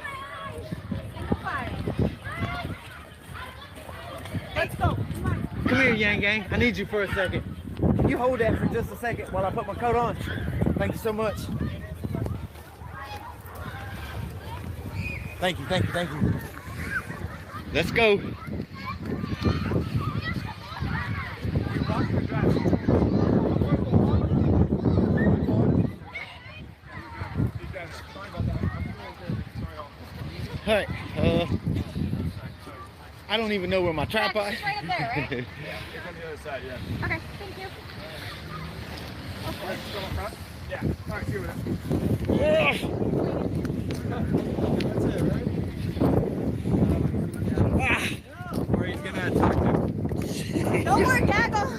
Let's go. Come on. Come here, Yang Gang. I need you for a second. Can you hold that for just a second while I put my coat on? Thank you so much. Thank you, thank you, thank you. Let's go. All right, I don't even know where my tripod is. Right up there, right? Come the other side, yeah. Okay, thank you. Yeah. All right, see you with it. That's it, right? Or he's gonna talk to. No more gaggle!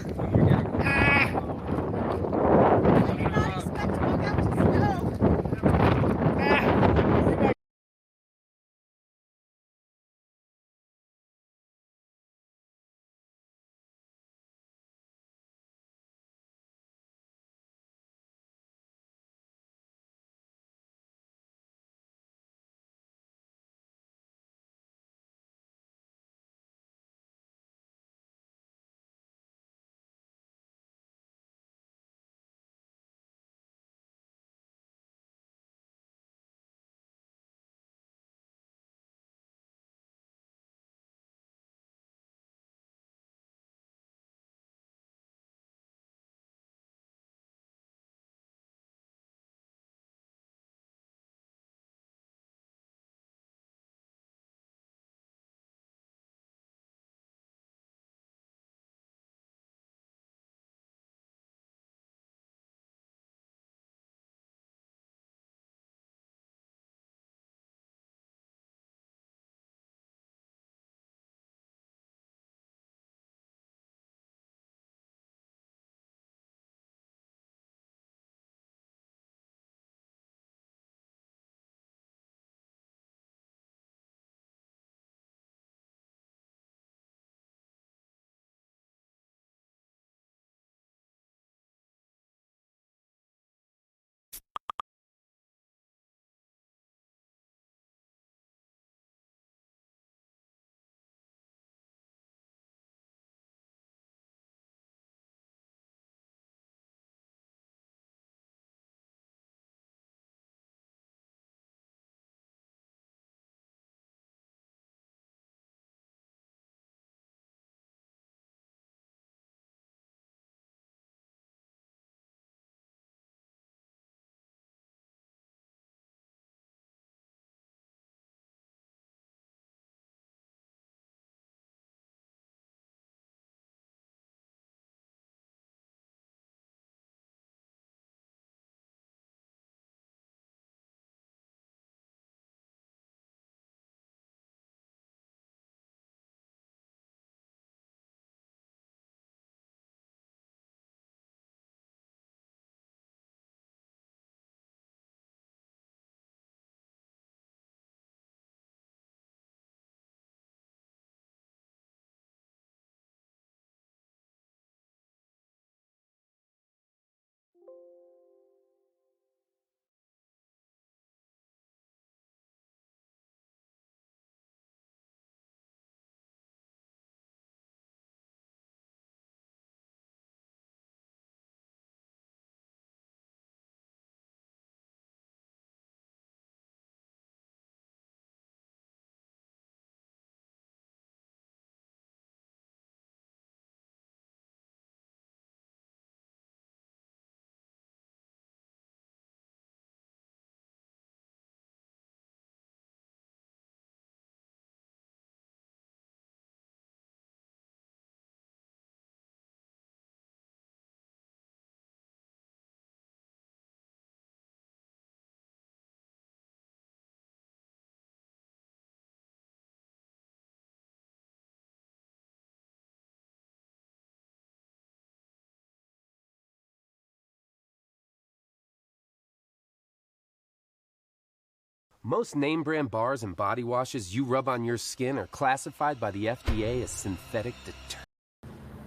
Most name brand bars and body washes you rub on your skin are classified by the FDA as synthetic detergent.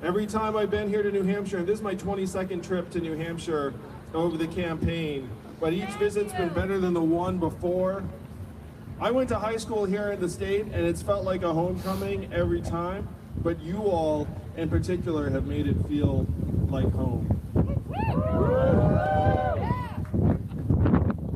Every time I've been here to New Hampshire, and this is my 22nd trip to New Hampshire over the campaign, but each visit's been better than the one before. I went to high school here in the state, and it's felt like a homecoming every time, but you all in particular have made it feel like home.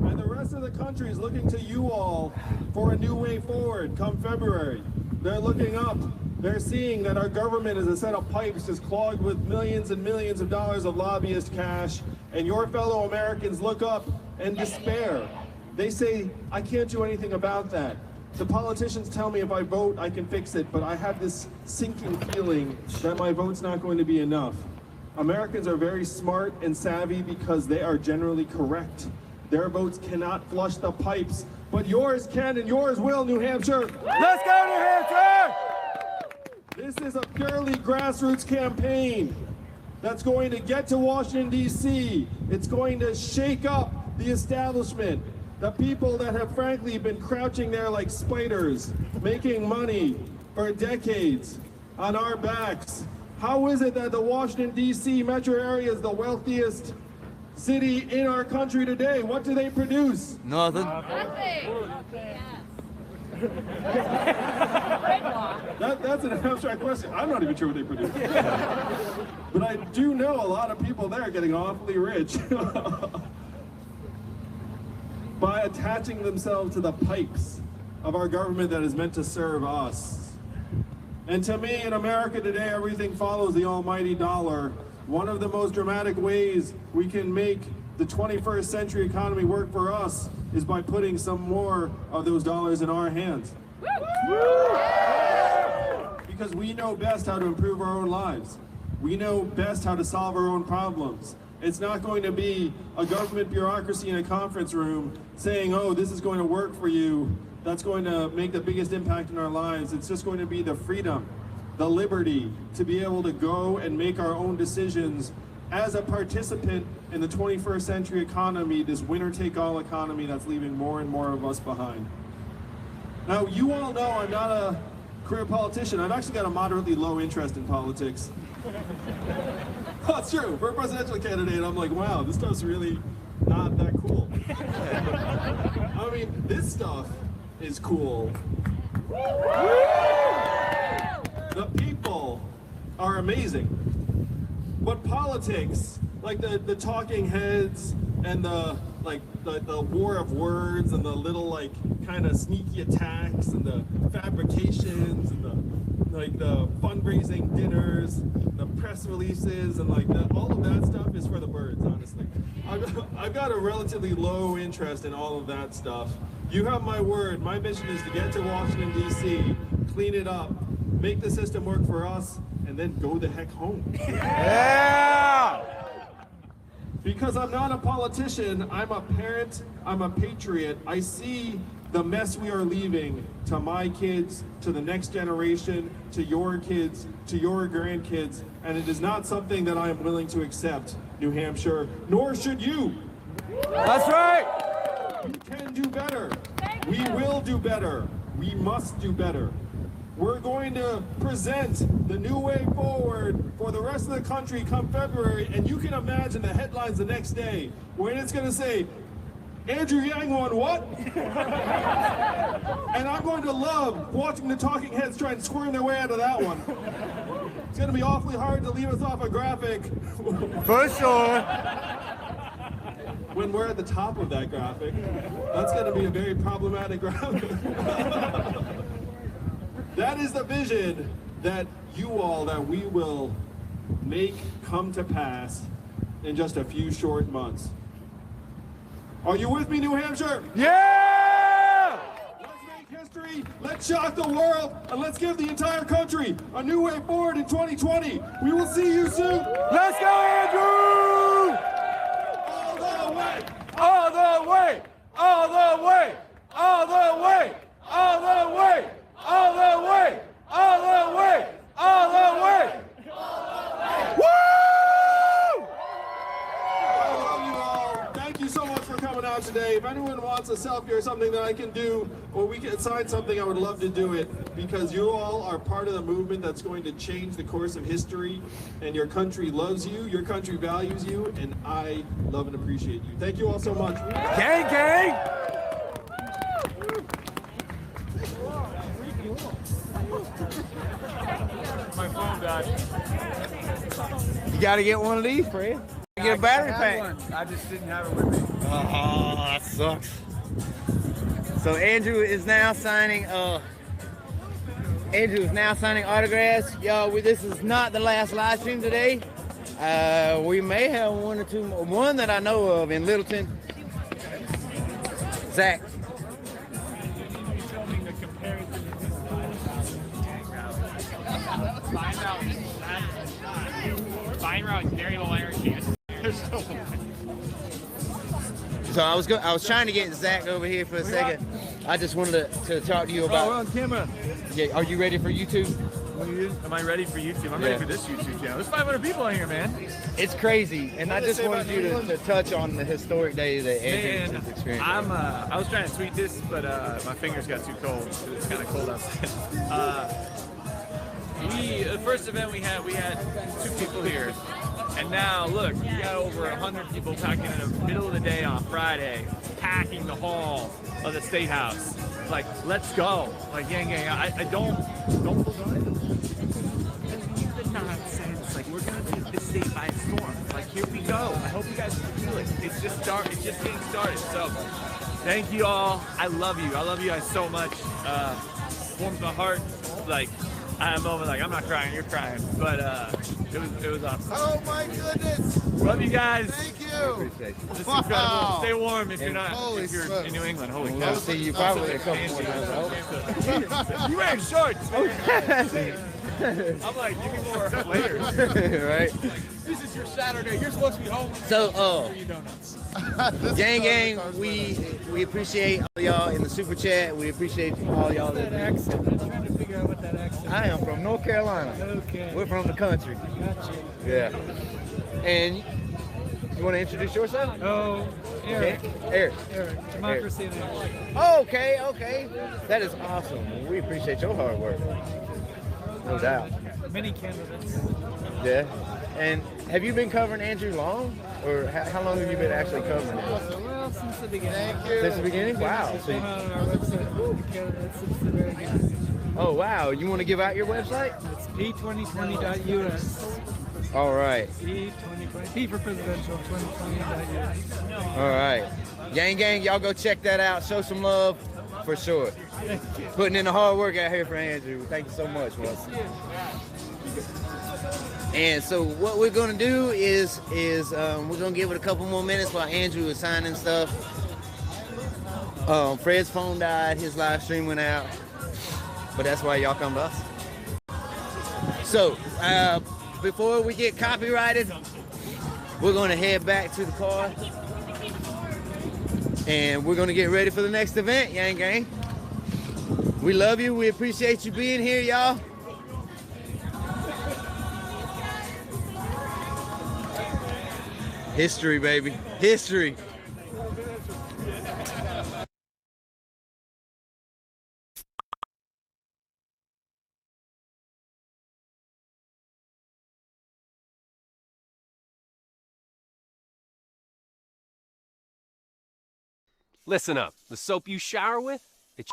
And the rest of the country is looking to you all for a new way forward come February. They're looking up. They're seeing that our government is a set of pipes just clogged with millions and millions of dollars of lobbyist cash, and your fellow Americans look up and despair. They say, I can't do anything about that. The politicians tell me if I vote, I can fix it, but I have this sinking feeling that my vote's not going to be enough. Americans are very smart and savvy because they are generally correct. Their votes cannot flush the pipes, but yours can and yours will, New Hampshire. Let's go, New Hampshire! This is a purely grassroots campaign that's going to get to Washington, D.C. It's going to shake up the establishment, the people that have frankly been crouching there like spiders, making money for decades on our backs. How is it that the Washington, D.C. metro area is the wealthiest city in our country today? What do they produce? Nothing. That's an abstract question. I'm not even sure what they produce. But I do know a lot of people there are getting awfully rich by attaching themselves to the pipes of our government that is meant to serve us. And to me, in America today, everything follows the almighty dollar. One of the most dramatic ways we can make the 21st century economy work for us is by putting some more of those dollars in our hands. Because we know best how to improve our own lives. We know best how to solve our own problems. It's not going to be a government bureaucracy in a conference room saying, oh, this is going to work for you. That's going to make the biggest impact in our lives. It's just going to be the freedom, the liberty to be able to go and make our own decisions as a participant in the 21st century economy, this winner-take-all economy that's leaving more and more of us behind. Now, you all know I'm not a career politician. I've actually got a moderately low interest in politics. Well, it's true. For a presidential candidate, I'm like, wow, this stuff's really not that cool. I mean, this stuff is cool. The people are amazing. But politics, like the talking heads and the war of words and the little like kind of sneaky attacks and the fabrications and the fundraising dinners, the press releases and all of that stuff is for the birds, honestly. I've got a relatively low interest in all of that stuff. You have my word. My mission is to get to Washington, D.C., clean it up, make the system work for us, and then go the heck home. Yeah! Because I'm not a politician, I'm a parent, I'm a patriot. I see the mess we are leaving to my kids, to the next generation, to your kids, to your grandkids, and it is not something that I am willing to accept, New Hampshire, nor should you. That's right! We can do better. We will do better. We must do better. We're going to present the new way forward for the rest of the country come February, and you can imagine the headlines the next day when it's going to say, Andrew Yang won what? And I'm going to love watching the talking heads try and squirm their way out of that one. It's going to be awfully hard to leave us off a graphic. For sure. When we're at the top of that graphic, that's going to be a very problematic graphic. That is the vision that we will make come to pass in just a few short months. Are you with me, New Hampshire? Yeah! Let's make history, let's shock the world, and let's give the entire country a new way forward in 2020. We will see you soon. Let's go, Andrew! All the way! All the way! All the way! All the way! All the way! All the way! All the way! All the way! Woo! I love you all. Thank you so much for coming out today. If anyone wants a selfie or something that I can do, or we can sign something, I would love to do it, because you all are part of the movement that's going to change the course of history, and your country loves you, your country values you, and I love and appreciate you. Thank you all so much. Gang, gang! My phone died. You gotta get one of these, Fred. Get a battery pack. I just didn't have it with me. Oh, that sucks. So Andrew is now signing autographs. Y'all, this is not the last live stream today. We may have one or two more. One that I know of in Littleton. Zach. Find out very hilarious. So I was trying to get Zach over here for a second. I just wanted to talk to you about. Oh, we're on camera. Yeah, are you ready for YouTube? Am I ready for YouTube? I'm ready for this YouTube channel. There's 500 people in here, man. It's crazy, and I just wanted you to touch on the historic day that Andrew has experienced. I was trying to tweet this, but my fingers got too cold. It's kind of cold outside. The first event we had 2 people here, and now look, we got over 100 people packing in the middle of the day on Friday, packing the hall of the State House. Like, let's go! Like, Yanggang, I don't believe the nonsense. Like, we're gonna take this state by storm. Like, here we go. I hope you guys feel it. It's just getting started. So, thank you all. I love you. I love you guys so much. Warms my heart. Like, I had a moment like, I'm not crying, you're crying, but it was awesome. Oh my goodness! Love you guys. Thank you. This is incredible. Stay warm if you're not. Holy If you're smokes. in New England, holy We'll cow. see you probably a couple more times. You wearing shorts? I'm like, give me more layers. Right? This is your Saturday. You're supposed to be home. So, For your donuts. Gang, we appreciate all y'all in the super chat. We appreciate all y'all. That accent. I'm trying to figure out what that accent is. I am from North Carolina. Okay. We're from the country. Gotcha. Yeah. And you want to introduce yourself? Oh, Eric. Eric. Democracy and Action. Okay. That is awesome. We appreciate your hard work. No doubt. Many candidates. Yeah. And have you been covering Andrew long? Or how long have you been actually covering him? Well, since the beginning. Since the beginning? Wow. It's been on our website, the candidates since the very beginning. Oh, wow. You want to give out your website? It's p2020.us. All right. P2020. P for presidential, 2020.us. All right. Gang, y'all go check that out. Show some love for sure. Putting in the hard work out here for Andrew. Thank you so much, man. And so what we're gonna do is we're gonna give it a couple more minutes while Andrew is signing stuff. Fred's phone died, his live stream went out, but that's why y'all come to us. So before we get copyrighted, we're gonna head back to the car and we're gonna get ready for the next event, Yanggang. We love you, we appreciate you being here, y'all. History, baby. History. Listen up. The soap you shower with, it's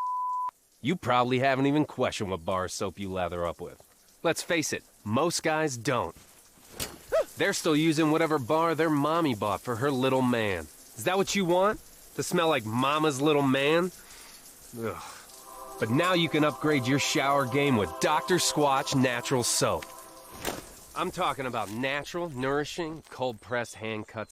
you probably haven't even questioned what bar of soap you lather up with. Let's face it, most guys don't. They're still using whatever bar their mommy bought for her little man. Is that what you want? To smell like mama's little man? Ugh. But now you can upgrade your shower game with Dr. Squatch Natural Soap. I'm talking about natural, nourishing, cold-pressed hand-cut